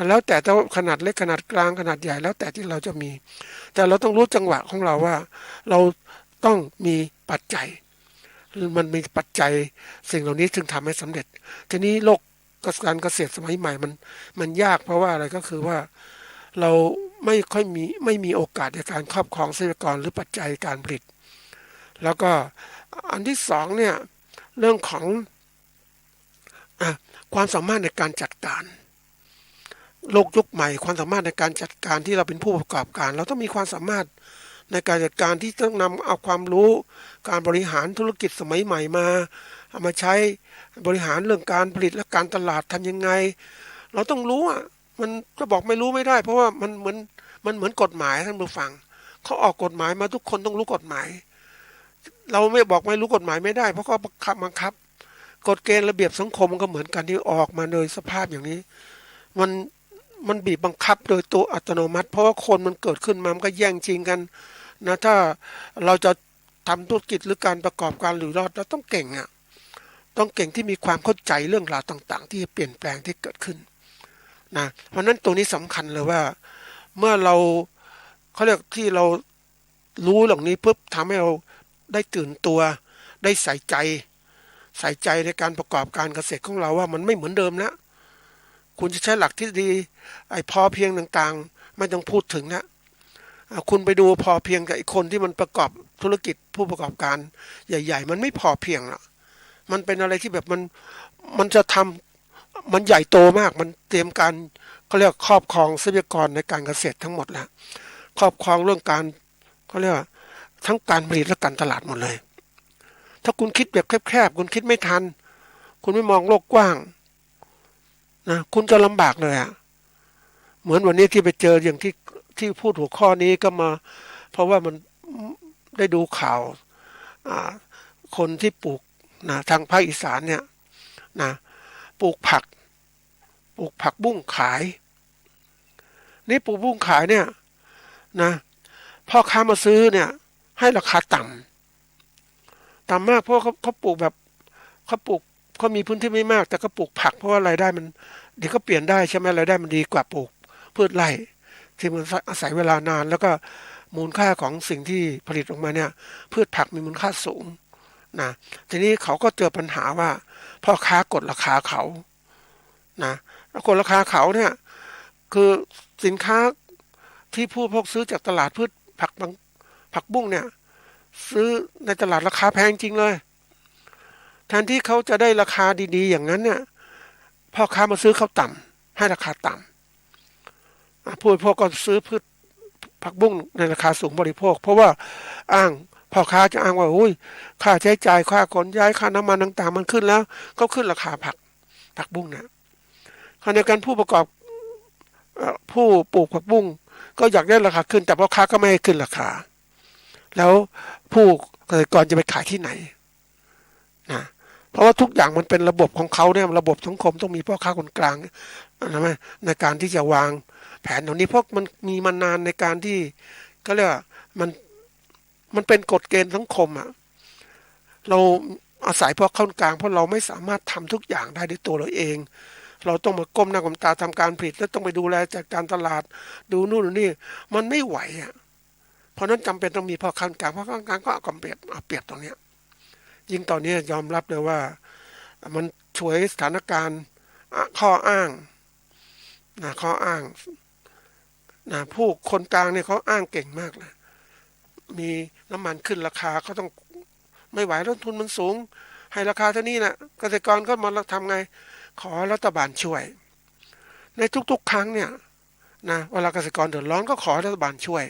แล้วแต่ขนาดเล็กขนาดกลางขนาดใหญ่แล้วแต่ที่เราจะมีแต่เราต้องรู้จังหวะของเราว่าเราต้องมีปัจจัยมันมีปัจจัยสิ่งเหล่านี้ถึงทำให้สำเร็จทีนี้โลกการเกษตรสมัยใหม่มันยากเพราะว่าอะไรก็คือว่าเราไม่มีโอกาสในการครอบครองทรัพยากรหรือปัจจัยการผลิตแล้วก็อันที่สองเนี่ยเรื่องของความสามารถในการจัดการโลกยุคใหม่ความสามารถในการจัดการที่เราเป็นผู้ประกอบการเราต้องมีความสามารถในการจัดการที่ต้องนำเอาความรู้การบริหารธุรกิจสมัยใหม่มาเอามาใช้บริหารเรื่องการผลิตและการตลาดทำยังไงเราต้องรู้อ่ะมันจะบอกไม่รู้ไม่ได้เพราะว่ามันเหมือนกฎหมายท่านผู้ฟังเขาออกกฎหมายมาทุกคนต้องรู้กฎหมายเราไม่บอกไม่รู้กฎหมายไม่ได้เพราะเขาบังคับกฎเกณฑ์ระเบียบสังคมก็เหมือนกันที่ออกมาโดยสภาพอย่างนี้มันบีบบังคับโดยตัวอัตโนมัติเพราะว่าคนมันเกิดขึ้นมามันก็แย่งชิงกันนะถ้าเราจะทำธุรกิจหรือการประกอบการหรือรอดเราต้องเก่งอ่ะต้องเก่งที่มีความเข้าใจเรื่องราวต่างๆที่เปลี่ยนแปลงที่เกิดขึ้นนะเพราะนั้นตรงนี้สำคัญเลยว่าเมื่อเราเขาเรียกที่เรารู้เหล่านี้ปุ๊บทำให้เราได้ตื่นตัวได้ใส่ใจในการประกอบการเกษตรของเราว่ามันไม่เหมือนเดิมนะคุณจะใช้หลักที่ดีไอ้พอเพียงต่างๆไม่ต้องพูดถึงนะคุณไปดูพอเพียงกับไอ้คนที่มันประกอบธุรกิจผู้ประกอบการใหญ่ๆมันไม่พอเพียงหรอกมันเป็นอะไรที่แบบมันจะทำมันใหญ่โตมากมันเตรียมการเขาเรียกครอบครองทรัพยากรในการเกษตรทั้งหมดแล้วครอบครองเรื่องการเขาเรียกว่าทั้งการผลิตและการตลาดหมดเลยถ้าคุณคิดแบบแคบๆคุณคิดไม่ทันคุณไม่มองโลกกว้างนะคุณจะลำบากเลยอ่ะเหมือนวันนี้ที่ไปเจออย่างที่พูดหัวข้อนี้ก็มาเพราะว่ามันได้ดูข่าวคนที่ปลูกนะทางภาคอีสานเนี่ยนะปลูกผักบุ้งขายนี่ปลูกบุ้งขายเนี่ยนะพ่อค้ามาซื้อเนี่ยให้ราคาต่ำมากเพราะเขาปลูกแบบเขามีพื้นที่ไม่มากแต่ก็ปลูกผักเพราะว่ารายได้มันเดี๋ยวก็เปลี่ยนได้ใช่ไหมรายได้มันดีกว่าปลูกพืชไร่ที่มันอาศัยเวลานานแล้วก็มูลค่าของสิ่งที่ผลิตออกมาเนี่ยพืชผักมีมูลค่าสูงนะทีนี้เขาก็เจอปัญหาว่าพ่อค้ากดราคาเขานะแล้วกดราคาเขาเนี่ยคือสินค้าที่ผู้พกซื้อจากตลาดพืชผักบุ้งเนี่ยซื้อในตลาดราคาแพงจริงเลยแทนที่เขาจะได้ราคาดีๆอย่างนั้นเนี่ยพ่อค้ามาซื้อเขาต่ำให้ราคาต่ำผู้บริโภคก็ซื้อพืชผักบุ้งในราคาสูงบริโภคเพราะว่าพ่อค้าจะอ้างว่าอุ้ยค่าใช้จ่ายค่าขนย้ายค่าน้ำมันต่างๆมันขึ้นแล้วก็ขึ้นราคาผักบุ้งนะขณะเดียวกันผู้ประกอบผู้ปลูกผักบุ้งก็อยากได้ราคาขึ้นแต่พ่อค้าก็ไม่ให้ขึ้นราคาแล้วผู้เกษตรกรจะไปขายที่ไหนนะเพราะว่าทุกอย่างมันเป็นระบบของเขาเนี่ยระบบสังคมต้องมีพ่อค้าคนกลางนะในการที่จะวางแผนตรงนี้เพราะมันมีมานานในการที่ก็เรียกว่ามันเป็นกฎเกณฑ์สังคมอ่ะเราอาศัยพ่อค้าคนกลางเพราะเราไม่สามารถทำทุกอย่างได้ด้วยตัวเราเอง เราต้องมาก้มหน้าก้มตาทำการผลิตแล้วต้องไปดูแลจัดการตลาดดูนู่นดูนี่มันไม่ไหวอ่ะเพราะนั้นจำเป็นต้องมีพ่อค้ากลางพ่อค้ากลางก็เอาเปรียบตรงเนี้ยยิ่งตอนนี้ยอมรับเลยว่ามันช่วยสถานการณ์ข้ออ้างข้ออ้างผู้คนกลางเนี่ยเขาอ้างเก่งมากเลยมีน้ำมันขึ้นราคาเขาต้องไม่ไหวต้นทุนมันสูงให้ราคาเท่านี้นะเกษตรกรก็มาทำไงขอรัฐบาลช่วยในทุกๆครั้งเนี่ยเวลาเกษตรกรเดือดร้อนก็ขอรัฐบาลช่วย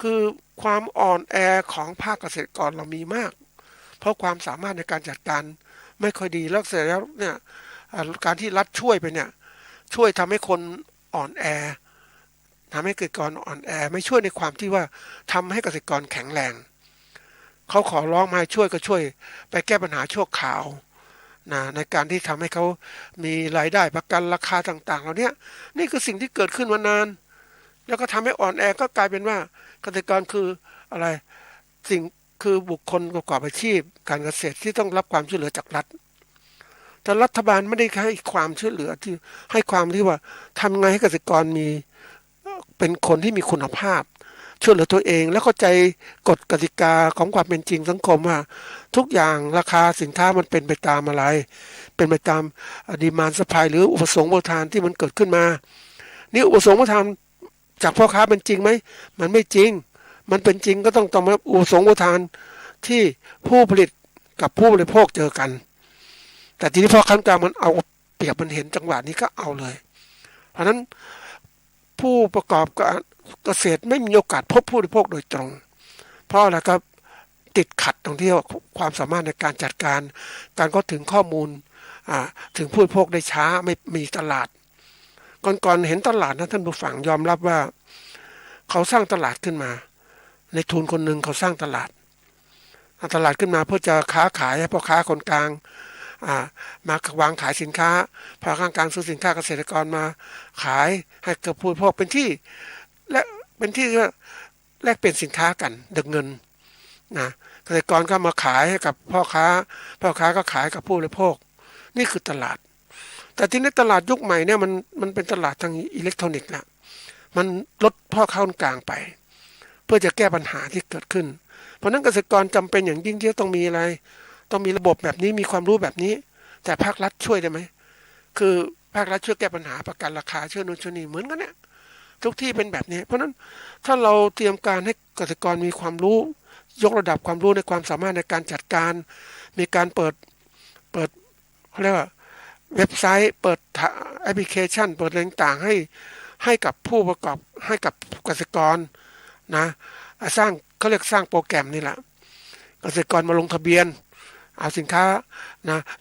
คือความอ่อนแอของภาคเกษตรกรเรามีมากเพราะความสามารถในการจัดการไม่ค่อยดีแล้วเสร็จแล้วเนี่ยการที่รัฐช่วยไปเนี่ยช่วยทำให้คนอ่อนแอทำให้เกษตรกรอ่อนแอไม่ช่วยในความที่ว่าทำให้เกษตรกรแข็งแรงเขาขอร้องมาให้ช่วยก็ช่วยไปแก้ปัญหาชั่วคราวในการที่ทำให้เขามีรายได้ประกันราคาต่างๆเหล่านี้นี่คือสิ่งที่เกิดขึ้นมานานแล้วก็ทำให้อ่อนแอก็กลายเป็นว่าเกษตรกรคืออะไรสิ่งคือบุคคลประกอบอาชีพการเกษตรที่ต้องรับความช่วยเหลือจากรัฐแต่รัฐบาลไม่ได้ให้ความช่วยเหลือที่ให้ความที่ว่าทำไงให้เกษตรกรมีเป็นคนที่มีคุณภาพช่วยเหลือตัวเองแล้วเข้าใจกฎกติกาของความเป็นจริงสังคมว่าทุกอย่างราคาสินค้ามันเป็นไปตามอะไรเป็นไปตามดีมานด์ซัพพลายหรืออุปสงค์อุปทานที่มันเกิดขึ้นมานี่อุปสงค์อุปทานจากพ่อค้าเป็นจริงไหมมันไม่จริงมันเป็นจริงก็ต้องมาอุปสงค์อุปทานที่ผู้ผลิตกับผู้บริโภคเจอกันแต่ทีนี้พ่อค้ากลางมันเอาเปรียบมันเห็นจังหวะนี้ก็เอาเลยเพราะนั้นผู้ประกอบการเกษตรไม่มีโอกาสพบผู้บริโภคโดยตรงเพราะอะไรครับติดขัดตรงที่ความสามารถในการจัดการเข้าถึงข้อมูลถึงผู้บริโภคได้ช้าไม่มีตลาดก่อนเห็นตลาดนะท่านผู้ฟังยอมรับว่าเขาสร้างตลาดขึ้นมาในทุนคนหนึ่งเขาสร้างตลาดขึ้นมาเพื่อจะค้าขายให้พ่อค้าคนกลางมาวางขายสินค้าพ่อค้ากลางซื้อสินค้าเกษตรกรมาขายให้กับผู้บริโภคเป็นที่และเป็นที่แลกเปลี่ยนสินค้ากันดึงเงินเกษตรกรก็มาขายให้กับพ่อค้าก็ขายกับผู้บริโภคนี่คือตลาดแต่ที่นี้ตลาดยุคใหม่เนี่ยมันเป็นตลาดทางอิเล็กทรอนิกส์ละมันลดพ่อค้าคนกลางไปเพื่อจะแก้ปัญหาที่เกิดขึ้นเพราะนั้นเกษตรกรจำเป็นอย่างยิ่งที่ต้องมีอะไรต้องมีระบบแบบนี้มีความรู้แบบนี้แต่ภาครัฐช่วยได้ไหมคือภาครัฐช่วยแก้ปัญหาประกันราคาช่วยนู่นช่วยนี่เหมือนกันเนี่ยทุกที่เป็นแบบนี้เพราะนั้นถ้าเราเตรียมการให้เกษตรกรมีความรู้ยกระดับความรู้ในความสามารถในการจัดการมีการเปิดเขาเรียกว่าเว็บไซต์เปิดแอปพลิเคชันเปิดอะไรต่างๆให้กับผู้ประกอบให้กับเกษตรกรสร้างเขาเรียกสร้างโปรแกรมนี่แหละเกษตรกรมาลงทะเบียนเอาสินค้า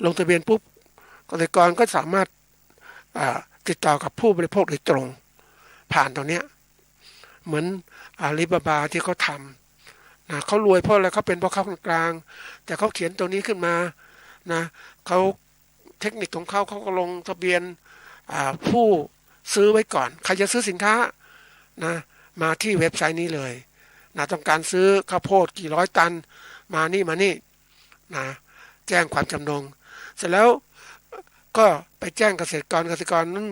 ลงทะเบียนปุ๊บเกษตรกรก็สามารถติดต่อกับผู้บริโภคโดยตรงผ่านตรงนี้เหมือนอาลีบาบาที่เขาทำเขารวยเพราะอะไรเขาเป็นพ่อค้าคนกลางแต่เขาเขียนตัวนี้ขึ้นมาเขาเทคนิคของเขาก็ลงทะเบียนผู้ซื้อไว้ก่อนใครจะซื้อสินค้ามาที่เว็บไซต์นี้เลยต้องการซื้อข้าวโพดกี่ร้อยตันมานี่แจ้งความจำนงเสร็จแล้วก็ไปแจ้งเกษตรกรนั้น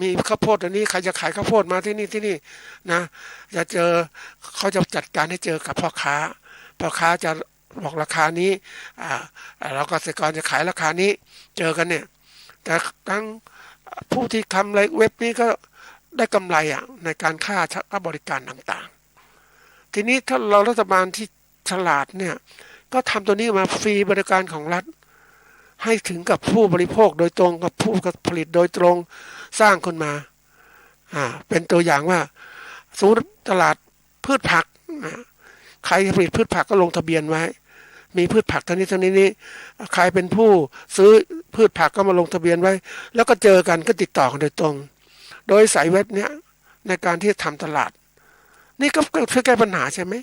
มีข้าวโพดตัวนี้ใครจะขายข้าวโพดมาที่นี่จะเจอเขาจะจัดการให้เจอกับพ่อค้าจะบอกราคานี้แล้วเกษตรกรจะขายราคานี้เจอกันเนี่ยแต่ทั้งผู้ที่ทำเว็บนี้ก็ได้กำไรในการค่าบริการต่างๆทีนี้ถ้าเรารัฐบาลที่ฉลาดเนี่ยก็ทำตัวนี้มาฟรีบริการของรัฐให้ถึงกับผู้บริโภคโดยตรงกับผู้ผลิตโดยตรงสร้างขึ้นมาเป็นตัวอย่างว่าสมมติตลาดพืชผักใครผลิตพืชผักก็ลงทะเบียนไว้มีพืชผักเท่านี้ใครเป็นผู้ซื้อพืชผักก็มาลงทะเบียนไว้แล้วก็เจอกันก็ติดต่อกันโดยตรงโดยสายเว็บเนี้ยในการที่ทำตลาดนี่ก็ช่วยแก้ปัญหาใช่ไหม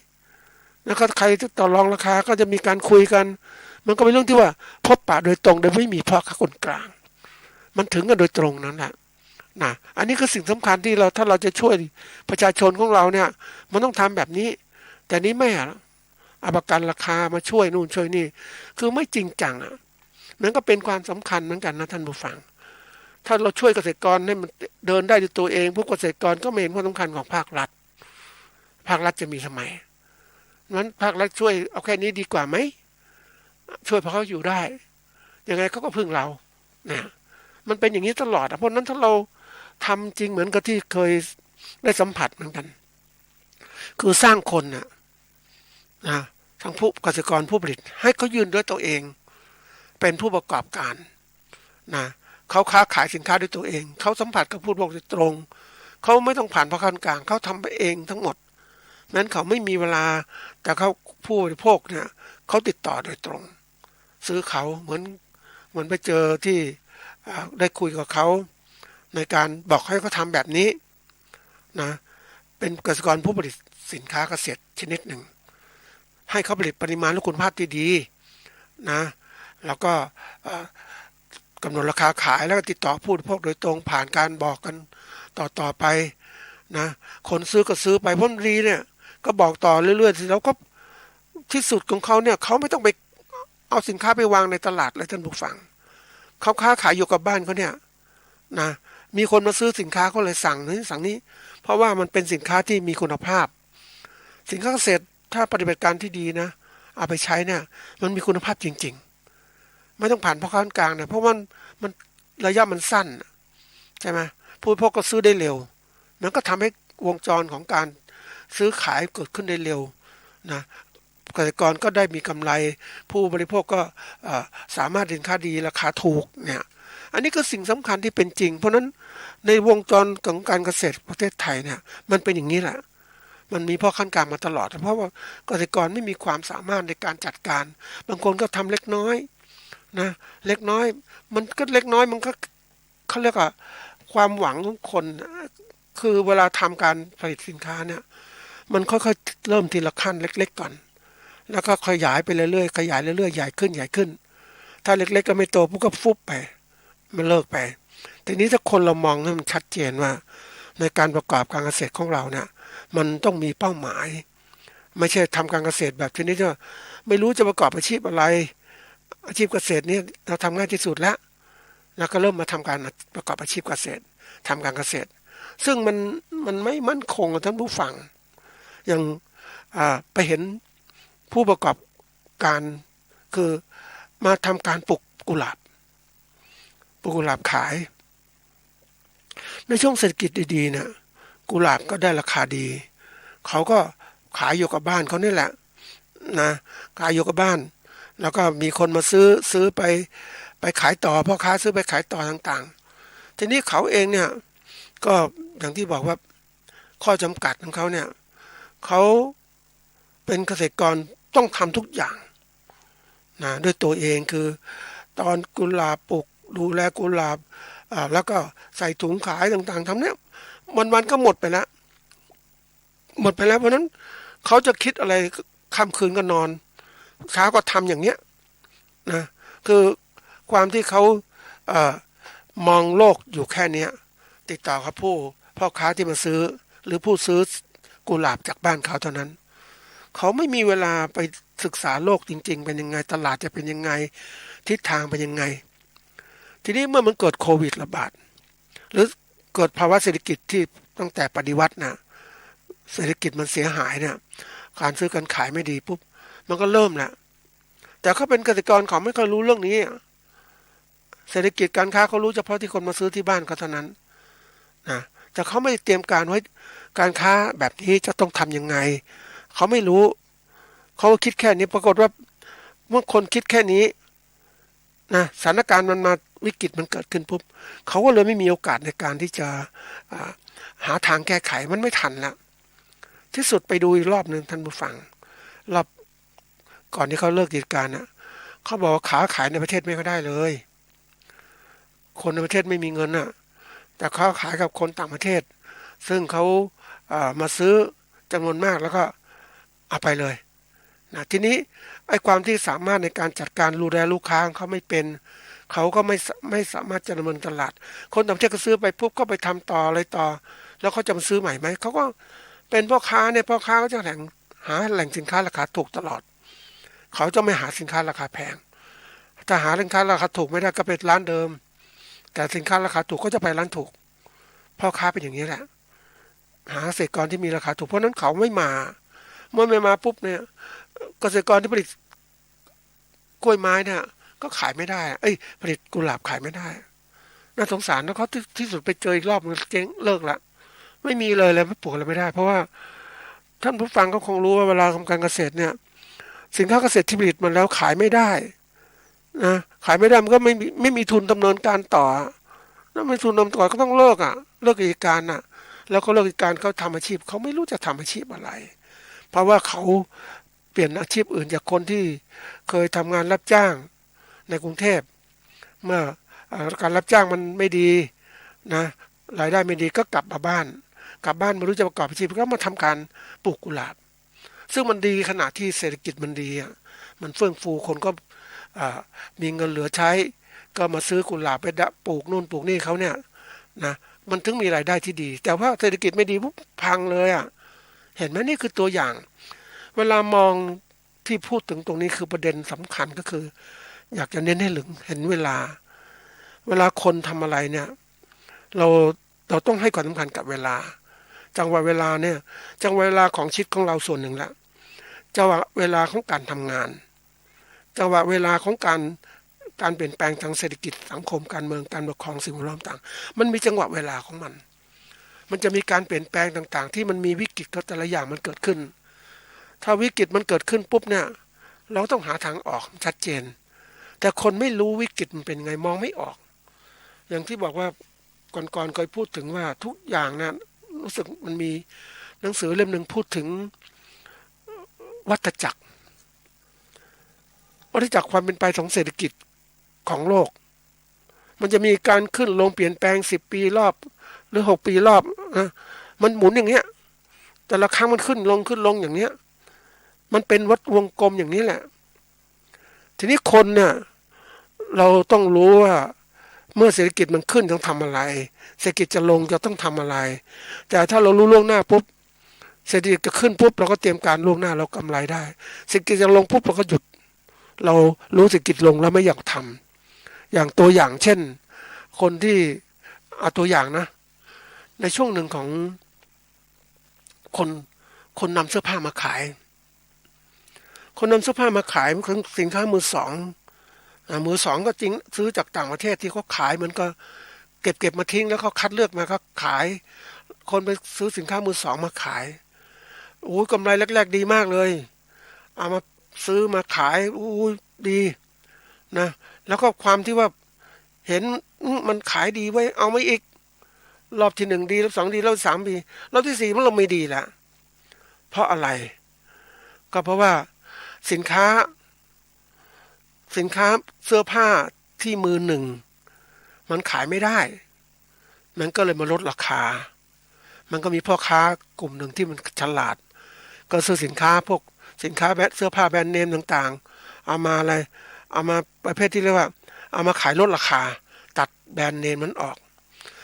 แล้วก็ใครต่อรองราคาก็จะมีการคุยกันมันก็เป็นเรื่องที่ว่าพบปะโดยตรงโดยไม่มีพ่อค้าคนกลางมันถึงกันโดยตรงนั้นแหละอันนี้คือสิ่งสำคัญที่ถ้าเราจะช่วยประชาชนของเราเนี่ยมันต้องทำแบบนี้แต่นี้ไม่เอาประกันราคามาช่วยนู่นช่วยนี่คือไม่จริงจังมันก็เป็นความสำคัญเหมือนกันนะท่านผู้ฟัง ถ้าเราช่วยเกษตรกรให้มันเดินได้ด้วยตัวเองพวกเกษตรกรก็ไม่เห็นความสำคัญของภาครัฐจะมีทำไมนั้นภาครัฐช่วยเอาแค่นี้ดีกว่าไหมช่วยเพราะเขาอยู่ได้ยังไงเขาก็พึ่งเราเนี่ยมันเป็นอย่างนี้ตลอดเพราะนั้นถ้าเราทำจริงเหมือนกับที่เคยได้สัมผัสเหมือนกันคือสร้างคนนะทั้งผู้เกษตรกรผู้ผลิตให้เขายืนด้วยตัวเองเป็นผู้ประกอบการนะเขาค้าขายสินค้าด้วยตัวเองเขาสัมผัสกับผู้บริโภคโดยตรงเขาไม่ต้องผ่านพ่อค้ากลางเขาทำไปเองทั้งหมดนั้นเขาไม่มีเวลาแต่เขาผู้บริโภคเนี่ยเขาติดต่อโดยตรงซื้อเขาเหมือนไปเจอที่ได้คุยกับเขาในการบอกให้เขาทำแบบนี้นะเป็นเกษตรกรผู้ผลิตสินค้าเกษตรชนิดหนึ่งให้เขาผลิตปริมาณและคุณภาพที่ดีนะแล้วก็กำหนดราคาขายแล้วก็ติดต่อผู้บริโภคโดยตรงผ่านการบอกกันต่อไปนะคนซื้อก็ซื้อไปพ้นรีเนี่ยก็บอกต่อเรื่อยๆแล้วก็ที่สุดของเขาเนี่ยเขาไม่ต้องไปเอาสินค้าไปวางในตลาดเลยท่านผู้ฟังเขาค้าขายอยู่กับบ้านเขาเนี่ยนะมีคนมาซื้อสินค้าเขาเลยสั่งนี้เพราะว่ามันเป็นสินค้าที่มีคุณภาพสินค้าเกษตรถ้าปฏิบัติการที่ดีนะเอาไปใช้เนี่ยมันมีคุณภาพจริงๆไม่ต้องผ่านพ่อค้ากลางนะเพราะมันระยะมันสั้นใช่ไหมผู้บริโภคก็ซื้อได้เร็วมันก็ทำให้วงจรของการซื้อขายเกิดขึ้นได้เร็วนะเกษตรกรก็ได้มีกำไรผู้บริโภคก็สามารถสินค้าดีราคาถูกเนี่ยอันนี้ก็สิ่งสำคัญที่เป็นจริงเพราะนั้นในวงจรของการเกษตรประเทศไทยเนี่ยมันเป็นอย่างนี้แหละมันมีพ่อค้ากลางมาตลอดเพราะว่าเกษตรกรไม่มีความสามารถในการจัดการบางคนก็ทำเล็กน้อยนะเล็กน้อยมันก็เล็กน้อยมันก็เขาเรียกว่าความหวังของคนคือเวลาทำการผลิตสินค้าเนี่ยมันค่อยๆเริ่มทีละขั้นเล็กๆก่อนแล้วก็ขยายไปเรื่อยๆใหญ่ขึ้นถ้าเล็กๆก็ไม่โตปุ๊บก็ฟุบไปมันเลิกไปทีนี้ถ้าคนเรามองให้มันชัดเจนว่าในการประกอบการเกษตรของเราเนี่ยมันต้องมีเป้าหมายไม่ใช่ทำการเกษตรแบบชนิดที่ว่าไม่รู้จะประกอบอาชีพอะไรอาชีพเกษตรนี่เราทำง่ายที่สุดแล้วก็เริ่มมาทำการประกอบอาชีพเกษตรทำการเกษตรซึ่งมันไม่มั่นคงท่านผู้ฟังอย่างไปเห็นผู้ประกอบการคือมาทำการปลูกกุหลาบขายในช่วงเศรษฐกิจดีๆเนี่ยกุหลาบก็ได้ราคาดีเขาก็ขายอยู่กับบ้านเขานี่แหละนะขายอยู่กับบ้านแล้วก็มีคนมาซื้อไปขายต่อพ่อค้าซื้อไปขายต่อต่างๆทีนี้เขาเองเนี่ยก็อย่างที่บอกว่าข้อจำกัดของเขาเนี่ยเขาเป็นเกษตรกรต้องทำทุกอย่างนะด้วยตัวเองคือตอนกุหลาบปลูกดูแลกุหลาบแล้วก็ใส่ถุงขายต่างๆทำเนี่ยวันๆก็หมดไปแล้วเพราะนั้นเขาจะคิดอะไรค่ำคืนก็นอนเช้าก็ทำอย่างเนี้ยนะคือความที่เขามองโลกอยู่แค่นี้ติดต่อกับพ่อค้าที่มาซื้อหรือผู้ซื้อกุหลาบจากบ้านเขาเท่านั้นเขาไม่มีเวลาไปศึกษาโลกจริงๆเป็นยังไงตลาดจะเป็นยังไงทิศทางเป็นยังไงทีนี้เมื่อมันเกิดโควิดระบาดหรือเกิดภาวะเศรษฐกิจที่ตั้งแต่ปฏิวัตินะเศรษฐกิจมันเสียหายเนี่ยการซื้อการขายไม่ดีปุ๊บมันก็เริ่มแล้วแต่เขาเป็นเกษตรกรเขาไม่ค่อยรู้เรื่องนี้เศรษฐกิจการค้าเขารู้เฉพาะที่คนมาซื้อที่บ้านเขาเท่านั้นนะแต่เขาไม่เตรียมการไว้การค้าแบบนี้จะต้องทำยังไงเขาไม่รู้เขาคิดแค่นี้ปรากฏว่าเมื่อคนคิดแค่นี้นะสถานการณ์มันมาวิกฤตมันเกิดขึ้นปุ๊บเขาก็เลยไม่มีโอกาสในการที่จะหาทางแก้ไขมันไม่ทันแล้วที่สุดไปดูอีกรอบนึงท่านผู้ฟังรอบก่อนที่เขาเลิกกิจการนะเขาบอกว่าขาขายในประเทศไม่ก็ได้เลยคนในประเทศไม่มีเงินน่ะแต่เขาขายกับคนต่างประเทศซึ่งเขามาซื้อจำนวนมากแล้วก็เอาไปเลยนะทีนี้ไอ้ความที่สามารถในการจัดการดูแลลูกค้าเขาไม่เป็นเขาก็ไม่สามารถจะดำเนินตลาดคนต่างประเทศก็ซื้อไปปุ๊บก็ไปทำต่ออะไรต่อแล้วเขาจะมาซื้อใหม่ไหมเขาก็เป็นพ่อค้าเนี่ยพ่อค้าก็จะหาแหล่งสินค้าราคาถูกตลอดเขาจะไม่หาสินค้าราคาแพงถ้าหาสินค้าราคาถูกไม่ได้ก็เป็นร้านเดิม แต่สินค้าราคาถูกก็จะไปร้านถูกพ่อค้าเป็นอย่างนี้แหละหาเกษตรกรที่มีราคาถูกเพราะนั้นเขาไม่มาเมื่อไม่มาปุ๊บเนี่ยเกษตรกรที่ผลิตกล้วยไม้เนี่ยก็ขายไม่ได้ผลิตกุหลาบขายไม่ได้น่าสงสารแล้วเขาที่สุดไปเจออีกรอบมันเจ๊งเลิกละไม่มีเลยไม่ปลูกอะไรไม่ได้เพราะว่าท่านผู้ฟังก็คงรู้ว่าเวลาทำการเกษตรเนี่ยสินค้าเกษตรที่ผลิตมันแล้วขายไม่ได้นะขายไม่ได้มันก็ไม่มีทุนดำเนินการต่อแล้วไม่ทุนดำเนินการก็ต้องเลิกเลิกกิจการแล้วก็เลิกกิจการเขาทำอาชีพเขาไม่รู้จะทำอาชีพอะไรเพราะว่าเขาเปลี่ยนอาชีพอื่นจากคนที่เคยทำงานรับจ้างในกรุงเทพเมื่อการรับจ้างมันไม่ดีนะรายได้ไม่ดีก็กลับบ้านไม่รู้จะประกอบอาชีพก็มาทำการปลูกกุหลาบซึ่งมันดีขณะที่เศรษฐกิจมันดีมันเฟื่องฟูคนก็มีเงินเหลือใช้ก็มาซื้อกุหลาบไปปลูกนู่นปลูกนี่เขาเนี่ยนะมันถึงมีรายได้ที่ดีแต่ว่าเศรษฐกิจไม่ดีปุ๊บพังเลยเห็นไหมนี่คือตัวอย่างเวลามองที่พูดถึงตรงนี้คือประเด็นสำคัญก็คืออยากจะเน้นให้เห็นเวลาคนทำอะไรเนี่ยเราต้องให้ความสำคัญกับเวลาจังหวะเวลาเนี่ยจังหวะเวลาของชีวิตของเราส่วนหนึ่งละจังหวะเวลาของการทำงานจังหวะเวลาของการเปลี่ยนแปลงทางเศรษฐกิจสังคมการเมืองการปกครองสิ่งแวดล้อมต่างมันมีจังหวะเวลาของมันจะมีการเปลี่ยนแปลงต่างๆที่มันมีวิกฤตแต่ละอย่างมันเกิดขึ้นถ้าวิกฤตมันเกิดขึ้นปุ๊บเนี่ยเราต้องหาทางออกชัดเจนแต่คนไม่รู้วิกฤตมันเป็นไงมองไม่ออกอย่างที่บอกว่าก่อนเคยพูดถึงว่าทุกอย่างนั้นรู้สึกมันมีหนังสือเล่มหนึ่งพูดถึงวัฏจักรความเป็นไปของเศรษฐกิจของโลกมันจะมีการขึ้นลงเปลี่ยนแปลง10 ปีรอบหรือ6 ปีรอบนะมันหมุนอย่างเงี้ยแต่ละครั้งมันขึ้นลงอย่างเนี้ยมันเป็นวงกลมอย่างนี้แหละทีนี้คนเนี่ยเราต้องรู้ว่าเมื่อเศรษฐกิจมันขึ้นต้องทำอะไรเศรษฐกิจจะลงจะต้องทำอะไรแต่ถ้าเรารู้ล่วงหน้าปุ๊บเศรษฐกิจจะขึ้นปุ๊บเราก็เตรียมการล่วงหน้าเรากำไรได้เศรษฐกิจจะลงปุ๊บเราก็หยุดเรารู้เศรษฐกิจลงแล้วไม่อยากทำอย่างตัวอย่างเช่นคนที่เอาตัวอย่างนะในช่วงหนึ่งของคนนำเสื้อผ้ามาขายสินค้ามือสองก็จริงซื้อจากต่างประเทศที่เขาขายมันก็เก็บมาทิ้งแล้วเขาคัดเลือกมาเขาขายคนไปซื้อสินค้ามือสองมาขายโอ้ยกำไรแรกๆดีมากเลยเอามาซื้อมาขายโอ้ยดีนะแล้วก็ความที่ว่าเห็นมันขายดีไว้เอาไม่อีกรอบที่1ดีรอบ2ดีรอบ3ดีรอบที่4มันเราไม่ดีละเพราะอะไรก็เพราะว่าสินค้าเสื้อผ้าที่มือหนึ่งมันขายไม่ได้มันก็เลยมาลดราคามันก็มีพ่อค้ากลุ่มหนึ่งที่มันฉลาดก็ซื้อสินค้าเสื้อผ้าแบรนด์เนมต่างๆเอามาประเภทที่เรียกว่าเอามาขายลดราคาตัดแบรนด์เนมมันออก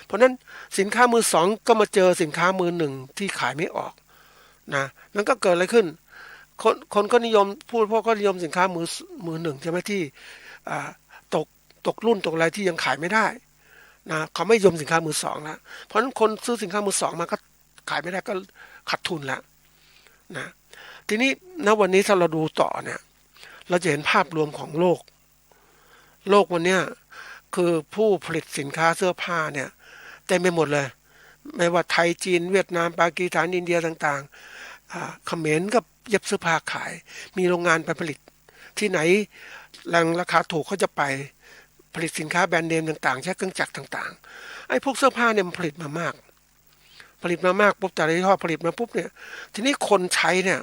เพราะนั้นสินค้ามือสองก็มาเจอสินค้ามือหนึ่งที่ขายไม่ออกนะมันก็เกิดอะไรขึ้นคนก็นิยมพวกก็นิยมสินค้ามือหนึ่งใช่ไหมที่ตกรุ่นตกอะไรที่ยังขายไม่ได้นะเขาไม่นิยมสินค้ามือสองแล้วเพราะฉะนั้นคนซื้อสินค้ามือสองมาก็ขายไม่ได้ก็ขาดทุนแล้วนะทีนี้ณวันนี้ถ้าเราดูต่อเนี่ยเราจะเห็นภาพรวมของโลกวันเนี้ยคือผู้ผลิตสินค้าเสื้อผ้าเนี่ยเต็มไปหมดเลยไม่ว่าไทยจีนเวียดนามปากีสถานอินเดียต่างๆเขมรก็เย็บเสื้อผ้าขายมีโรงงานไปผลิตที่ไหนราคาถูกเขาจะไปผลิตสินค้าแบรนด์เนมต่างๆใช้เครื่องจักรต่างๆไอ้พวกเสื้อผ้าเนี่ยมันผลิตมามากปุ๊บแต่ละยี่ห้อผลิตมาปุ๊บเนี่ยทีนี้คนใช้เนี่ย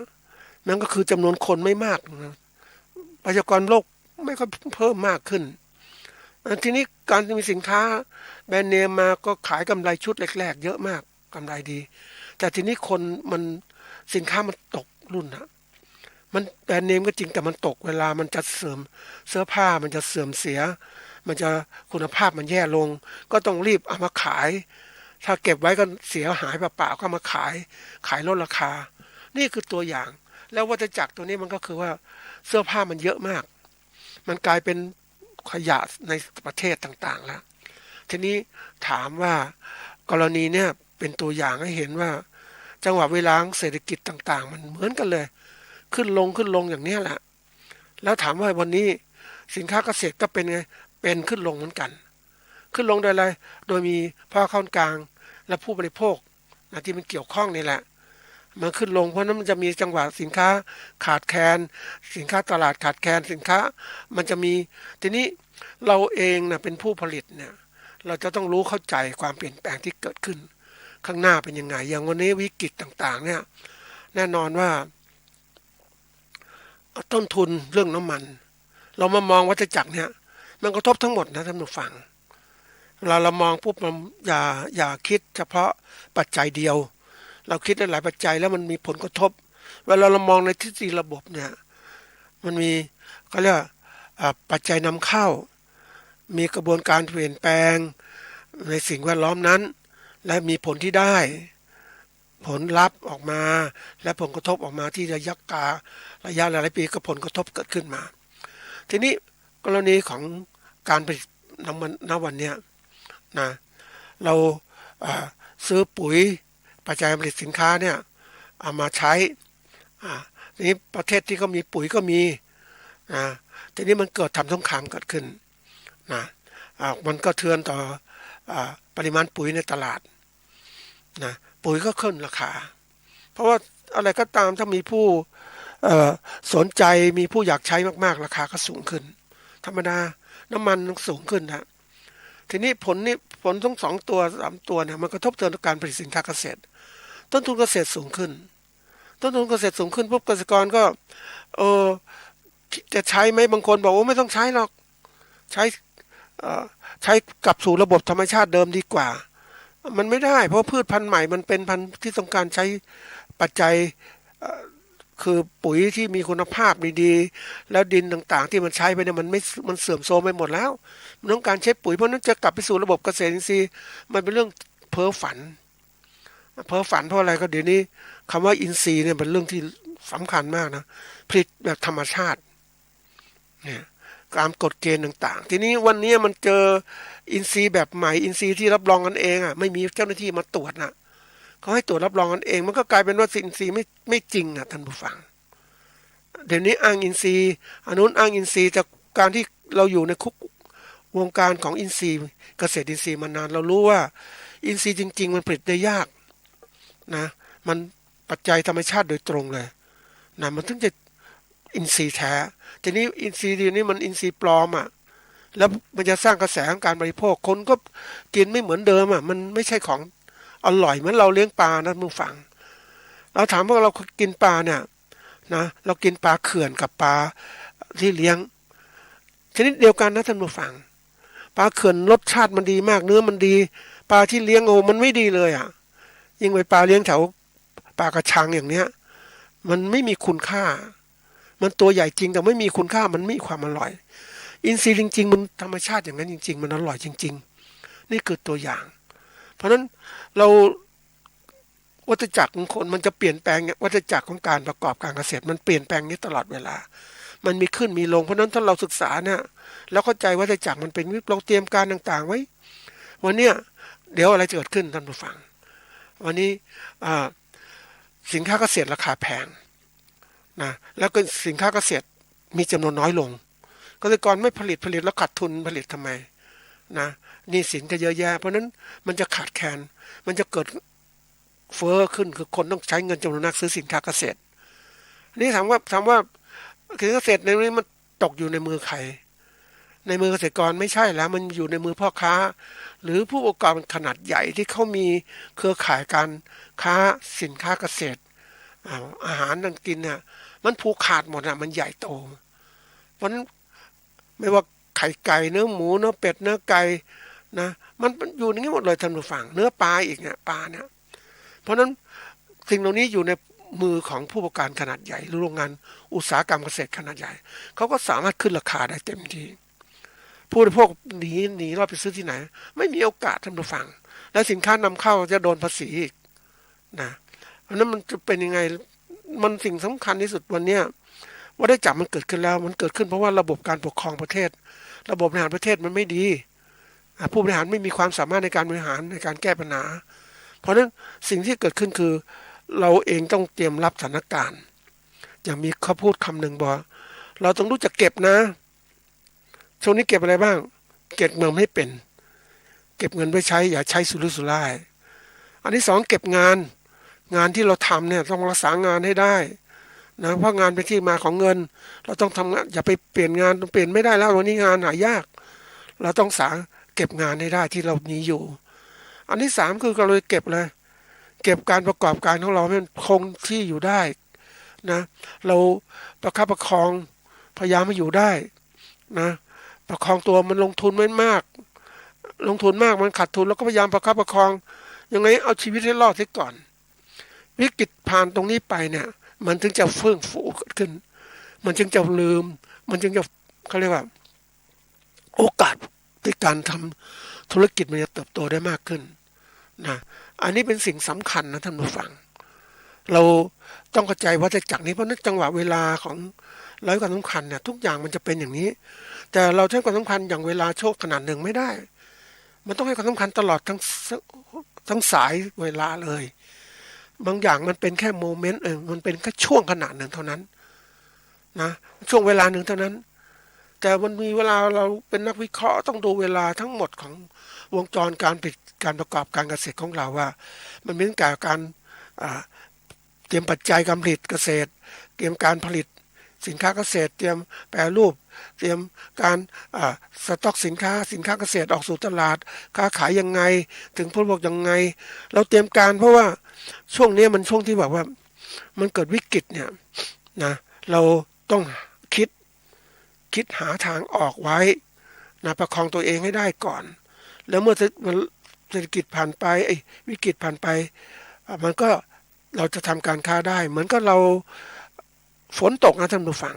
มันก็คือจำนวนคนไม่มากนะประชากรโลกไม่ค่อยเพิ่มมากขึ้นทีนี้การมีสินค้าแบรนด์เนมมาก็ขายกำไรชุดแรกๆเยอะมากกำไรดีแต่ทีนี้คนมันสินค้ามันตกรุ่นนะมันแบรนด์เนมก็จริงแต่มันตกเวลามันจะเสื่อมเสื้อผ้ามันจะเสื่อมเสียมันจะคุณภาพมันแย่ลงก็ต้องรีบเอามาขายถ้าเก็บไว้ก็เสียหายเปล่าๆก็มาขายลดราคานี่คือตัวอย่างแล้ววัฏจักรตัวนี้มันก็คือว่าเสื้อผ้ามันเยอะมากมันกลายเป็นขยะในประเทศต่างๆแล้ว ทีนี้ถามว่ากรณีเนี่ยเป็นตัวอย่างให้เห็นว่าจังหวะเวลาของเศรษฐกิจต่างๆมันเหมือนกันเลยขึ้นลงอย่างนี้แหละแล้วถามว่าวันนี้สินค้าเกษตรก็เป็นไงเป็นขึ้นลงเหมือนกันขึ้นลงโดยอะไรโดยมีภาคกลางและผู้บริโภคนะที่มันเกี่ยวข้องนี่แหละมันขึ้นลงเพราะนั้นมันจะมีจังหวะสินค้าขาดแคลนสินค้าตลาดขาดแคลนสินค้ามันจะมีทีนี้เราเองนะเป็นผู้ผลิตเนี่ยเราจะต้องรู้เข้าใจความเปลี่ยนแปลงที่เกิดขึ้นข้างหน้าเป็นยังไงอย่างวันนี้วิกฤตต่างๆเนี่ยแน่นอนว่าต้นทุนเรื่องน้ำมันเรามามองวัฏจักรเนี่ยมันกระทบทั้งหมดนะท่านผู้ฟังเวลาเรามองปุ๊บมันอย่าคิดเฉพาะปัจจัยเดียวเราคิดหลายปัจจัยแล้วมันมีผลกระทบเวลาเรามองในทฤษฎีระบบเนี่ยมันมีเขาเรียกปัจจัยนำเข้ามีกระบวนการเปลี่ยนแปลงในสิ่งแวดล้อมนั้นและมีผลที่ได้ผลลัพธ์ออกมาและผลกระทบออกมาที่ระยะหลายปีก็ผลกระทบเกิดขึ้นมาทีนี้กรณีของการผลิตน้ำมันณวันนี้นะเราซื้อปุ๋ยปัจจัยผลิตสินค้าเนี่ยเอามาใช้ทีนี้ประเทศที่เขามีปุ๋ยก็มีนะทีนี้มันเกิดทำสงครามเกิดขึ้นนะมันก็เทือนต่อปริมาณปุ๋ยในตลาดนะปุ๋ยก็ขึ้นราคาเพราะว่าอะไรก็ตามถ้ามีผู้สนใจมีผู้อยากใช้มากๆราคาก็สูงขึ้นธรรมดาน้ำมันสูงขึ้นนะทีนี้ผลทั้ง2 ตัว 3 ตัวเนี่ยมันกระทบต่อการผลิตสินค้าเกษตรต้นทุนเกษตรสูงขึ้นปุ๊บเกษตรกรก็จะใช้ไหมบางคนบอกว่าไม่ต้องใช้หรอกใช้กลับสู่ระบบธรรมชาติเดิมดีกว่ามันไม่ได้เพราะพืชพันธุ์ใหม่มันเป็นพันธุ์ที่ต้องการใช้ปัจจัยคือปุ๋ยที่มีคุณภาพดีๆแล้วดินต่างๆที่มันใช้ไปเนี่ยมันเสื่อมโทรมไปหมดแล้วมันต้องการใช้ปุ๋ยเพราะนั้นจะกลับไปสู่ระบบเกษตรอินทรีย์มันเป็นเรื่องเพ้อฝันเพราะอะไรก็เดี๋ยวนี้คำว่าอินทรีย์เนี่ยเป็นเรื่องที่สำคัญมากนะผลิตแบบธรรมชาติเนี่ยตามกฎเกณฑ์ต่างๆทีนี้วันนี้มันเจออินทรีย์แบบใหม่อินทรีย์ที่รับรองกันเองไม่มีเจ้าหน้าที่มาตรวจนะเขาให้ตรวจรับรองกันเองมันก็กลายเป็นว่าอินทรีย์ไม่จริงท่านผู้ฟังเดี๋ยวนี้อ้างอินทรีย์อันนู้นอ้างอินทรีย์จากการที่เราอยู่ในคุกวงการของอินทรีย์เกษตรอินทรีย์มานานเรารู้ว่าอินทรีย์จริงๆมันผลิตได้ยากนะมันปัจจัยธรรมชาติโดยตรงเลยนะมันถึงจะอินทรีย์แท้ทีนี้อินทรีย์นี้มันอินทรีย์ปลอมแล้วมันจะสร้างกระแสของการบริโภคคนก็กินไม่เหมือนเดิมมันไม่ใช่ของอร่อยเหมือนเราเลี้ยงปลานะมึงฟังเราถามว่าเรากินปลาเนี่ยนะเรากินปลาเขื่อนกับปลาที่เลี้ยงชนิดเดียวกันนะท่านผู้ฟังปลาเขื่อนรสชาติมันดีมากเนื้อมันดีปลาที่เลี้ยงมันไม่ดีเลยยิ่งไปปลาเลี้ยงแถวปลากระชังอย่างเนี้ยมันไม่มีคุณค่ามันตัวใหญ่จริงแต่ไม่มีคุณค่ามันไม่มีความอร่อยอินทรีย์จริงๆมันธรรมชาติอย่างนั้นจริงๆมันอร่อยจริงๆนี่คือตัวอย่างเพราะฉะนั้นเราวัฏจักรของคนมันจะเปลี่ยนแปลงวัฏจักรของการประกอบการเกษตรมันเปลี่ยนแปลงนี้ตลอดเวลามันมีขึ้นมีลงเพราะฉะนั้นถ้าเราศึกษาเนี่ยแล้วเข้าใจวัฏจักรมันเป็นเราเตรียมการต่างๆไว้วันเนี้ยเดี๋ยวอะไรจะเกิดขึ้นท่านผู้ฟังวันนี้สินค้าเกษตรราคาแพงนะแล้วก็สินค้าเกษตรมีจำนวนน้อยลงเกษตรกรไม่ผลิตแล้วขาดทุนผลิตทำไมนะหนี้สินก็เยอะแยะเพราะนั้นมันจะขาดแคลนมันจะเกิดเฟ้อขึ้นคือคนต้องใช้เงินจำนวนมากซื้อสินค้าเกษตรนี่ถามว่าสินค้าเกษตรในนี้มันตกอยู่ในมือใครในมือเกษตรกรไม่ใช่แล้วมันอยู่ในมือพ่อค้าหรือผู้ประกอบการขนาดใหญ่ที่เขามีเครือข่ายการค้าสินค้าเกษตรอาหารนั่นกินเนี่ยมันผูกขาดหมดมันใหญ่โตเพราะนั้นไม่ว่าไข่ไก่เนื้อหมูเนื้อเป็ดเนื้อไก่นะมันอยู่ในนี้หมดเลยท่านผู้ฟังเนื้อปลาอีกเนี่ยปลาเนี่ยเพราะนั้นสิ่งเหล่านี้อยู่ในมือของผู้ประกอบการขนาดใหญ่หรือโรงงานอุตสาหกรรมเกษตรขนาดใหญ่เขาก็สามารถขึ้นราคาได้เต็มที่ผู้บริโภคหนีรอดไปซื้อที่ไหนไม่มีโอกาสท่านผู้ฟังและสินค้านำเข้าจะโดนภาษีอีกนะเพราะนั้นมันจะเป็นยังไงมันสิ่งสำคัญที่สุดวันนี้ว่าได้จับมันเกิดขึ้นแล้วมันเกิดขึ้นเพราะว่าระบบการปกครองประเทศระบบบริหารประเทศมันไม่ดี ผู้บริหารไม่มีความสามารถในการบริหารในการแก้ปัญหาเพราะฉะนั้นสิ่งที่เกิดขึ้นคือเราเองต้องเตรียมรับสถานการณ์อย่างมีเขาพูดคำหนึ่งบอกเราต้องรู้จักเก็บนะช่วงนี้เก็บอะไรบ้างเก็บเงินให้เป็นเก็บเงินไว้ใช้อย่าใช้สุรุ่ยสุร่ายอันที่สองเก็บงานที่เราทำเนี่ยต้องรักษางานให้ได้นะเพราะงานเป็นที่มาของเงินเราต้องทำงานอย่าไปเปลี่ยนงานเปลี่ยนไม่ได้แล้ววันนี้งานหายากเราต้องเก็บงานให้ได้ที่เรามีอยู่อันที่สามคือเราเลยเก็บเลยเก็บการประกอบการของเราให้มันคงที่อยู่ได้นะเราประคับประคองพยายามให้อยู่ได้นะประคองตัวมันลงทุนไม่มากลงทุนมากมันขาดทุนแล้วก็พยายามประคับประคองยังไงเอาชีวิตให้รอดเสียก่อนวิกฤตผ่านตรงนี้ไปเนี่ยมันถึงจะเฟื่องฟูขึ้นมันจึงจะลืมมันจึงจะเขาเรียกว่าโอกาสในการทำธุรกิจมันจะเติบโตได้มากขึ้นนะอันนี้เป็นสิ่งสำคัญนะท่านผู้ฟังเราต้องเข้าใจวัฏจักรนี้เพราะนั้นจังหวะเวลาของร้อยความสำคัญเนี่ยทุกอย่างมันจะเป็นอย่างนี้แต่เราให้ความสำคัญอย่างเวลาโชคขนาดหนึ่งไม่ได้มันต้องให้ความสำคัญตลอดทั้งสายเวลาเลยบางอย่างมันเป็นแค่โมเมนต์มันเป็นแค่ช่วงขณะหนึ่งเท่านั้นนะช่วงเวลาหนึ่งเท่านั้นแต่มันมีเวลาเราเป็นนักวิเคราะห์ต้องดูเวลาทั้งหมดของวงจรการประกอบการเกษตรของเราว่ามันมีตั้งแต่การเตรียมปัจจัยการผลิตเกษตรเตรียมการผลิตสินค้าเกษตรเตรียมแปรรูปเตรียมการสต็อกสินค้าเกษตรออกสู่ตลาดค้าขายยังไงถึงผู้บริโภคยังไงเราเตรียมการเพราะว่าช่วงนี้มันช่วงที่แบบว่ามันเกิดวิกฤตเนี่ยนะเราต้องคิดหาทางออกไว้นะประคองตัวเองให้ได้ก่อนแล้วเมื่อเศรษฐกิจผ่านไปวิกฤตผ่านไปมันก็เราจะทำการค้าได้เหมือนกับเราฝนตกนะท่านผู้ฟัง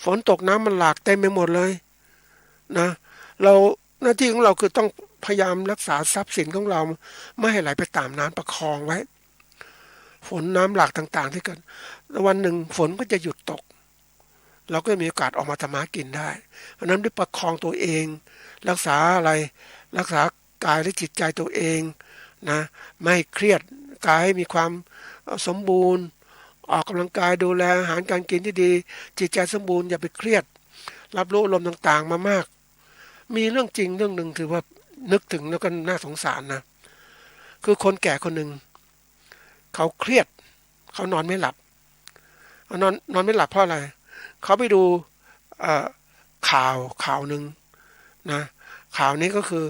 ฝนตกน้ำมันหลากเต็มไปหมดเลยนะเราหน้าที่ของเราคือต้องพยายามรักษาทรัพย์สินของเราไม่ให้ไหลไปตามน้ำประคองไว้ฝนน้ำหลากต่างๆที่เกิดวันหนึ่งฝนก็จะหยุดตกเราก็มีโอกาสออกมาทำมากินได้เพราะนั้นด้วยประคองตัวเองรักษาอะไรรักษากายและจิตใจตัวเองนะไม่เครียดกายให้มีความสมบูรณ์ออกกำลังกายดูแลอาหารการกินที่ดีจิตใจสมบูรณ์อย่าไปเครียดรับรู้อารมณ์ต่างๆมามากมีเรื่องจริงเรื่องหนึ่งถือว่านึกถึงแล้วก็น่าสงสารนะคือคนแก่คนหนึ่งเขาเครียดเขานอนไม่หลับนอนไม่หลับเพราะอะไรเขาไปดูข่าวหนึ่งนะข่าวนี้ก็คือ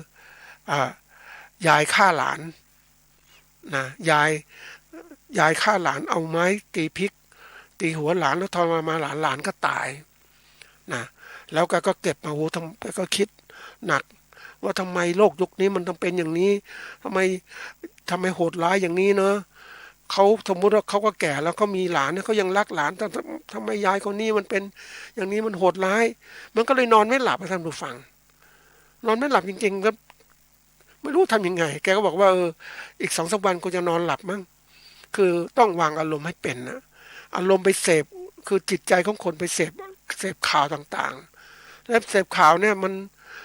ยายฆ่าหลานนะยายฆ่าหลานเอาไม้ตีพริกตีหัวหลานแล้วทรมานหลานก็ตายนะแล้วแกก็เก็บมาแกก็คิดหนักว่าทำไมโลกยุคนี้มันต้องเป็นอย่างนี้ทำไมโหดร้ายอย่างนี้เนอะเขาสมมติว่าเขาก็แก่แล้วเขามีหลานเนี่ยเขายังรักหลานแต่ทำไมยายคนนี้มันเป็นอย่างนี้มันโหดร้ายมันก็เลยนอนไม่หลับท่านผู้ฟังนอนไม่หลับจริงๆครับไม่รู้ทำยังไงแกก็บอกว่าอีก2-3 วันกูจะนอนหลับมั้งคือต้องวางอารมณ์ให้เป็นนะอารมณ์ไปเสพคือจิตใจของคนไปเสพข่าวต่างๆและเสพข่าวเนี่ยมัน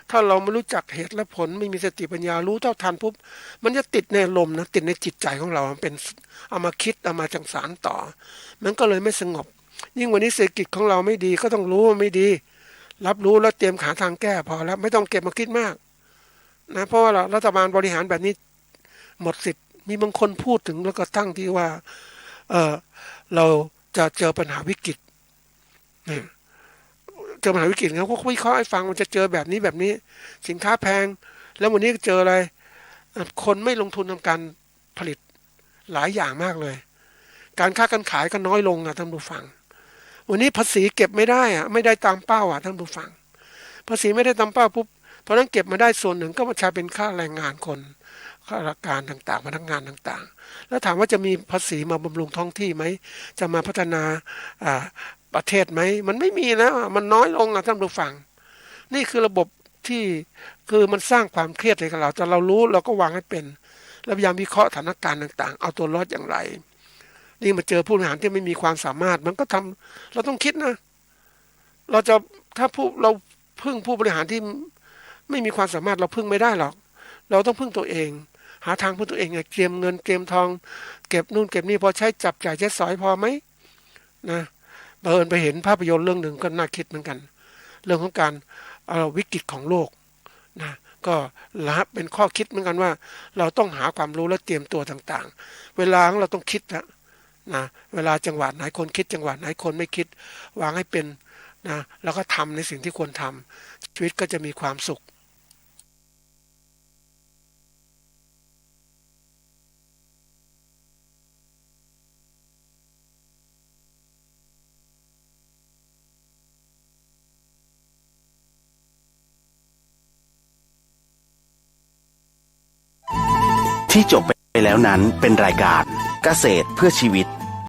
ถ้าเราไม่รู้จักเหตุและผลไม่มีสติปัญญารู้เท่าทันปุ๊บมันจะติดในอารมณ์นะติดในจิตใจของเราเป็นเอามาคิดเอามาจังสารต่อมันก็เลยไม่สงบยิ่งวันนี้เศรษฐกิจของเราไม่ดีก็ต้องรู้ว่าไม่ดีรับรู้แล้วเตรียมหาทางแก้พอแล้วไม่ต้องเก็บมาคิดมากนะเพราะว่ารัฐบาลบริหารแบบนี้หมดสิทธิ์มีบางคนพูดถึงแล้วก็ตั้งที่ว่าเราจะเจอปัญหาวิกฤตเนี่ยเจอปัญหาวิกฤตเขาวิเคราะห์ให้ฟังมันจะเจอแบบนี้สินค้าแพงแล้ววันนี้เจออะไรคนไม่ลงทุนทำการผลิตหลายอย่างมากเลยการค้าการขายก็น้อยลงท่านผู้ฟังวันนี้ภาษีเก็บไม่ได้ไม่ได้ตามเป้าท่านผู้ฟังภาษีไม่ได้ตามเป้าปุ๊บเพราะนั้นเก็บมาได้ส่วนหนึ่งก็มาใช้เป็นค่าแรงงานคนข้าราชการต่างๆพนักงานต่างๆแล้วถามว่าจะมีภาษีมาบำรุงท้องที่ไหมจะมาพัฒนาประเทศไหมมันไม่มีแล้วมันน้อยลงท่านผู้ฟังนี่คือระบบที่คือมันสร้างความเครียดให้กับเราแต่เรารู้เราก็วางให้เป็นแล้วพยายามวิเคราะห์สถานการณ์ต่างๆเอาตัวรอดอย่างไรนี่มาเจอผู้บริหารที่ไม่มีความสามารถมันก็ทำเราต้องคิดนะเราจะถ้าเราพึ่งผู้บริหารที่ ไม่มีความสามารถเราพึ่งไม่ได้หรอกเราต้องพึ่งตัวเองหาทางพึ่งตัวเองไงเตรียมเงินเตรียมทองเก็บนู่นเก็บนี่พอใช้จับจ่ายใช้สอยพอไหมนะบังเอิญไปเห็นภาพยนตร์เรื่องหนึ่งก็น่าคิดเหมือนกันเรื่องของการวิกฤตของโลกนะก็เป็นข้อคิดเหมือนกันว่าเราต้องหาความรู้และเตรียมตัวต่างๆเวลาของเราต้องคิดนะเวลาจังหวะไหนคนคิดจังหวะไหนคนไม่คิดวางให้เป็นนะแล้วก็ทำในสิ่งที่ควรทำชีวิตก็จะมีความสุขที่จบไปแล้วนั้นเป็นรายการเกษตรเพื่อชีวิต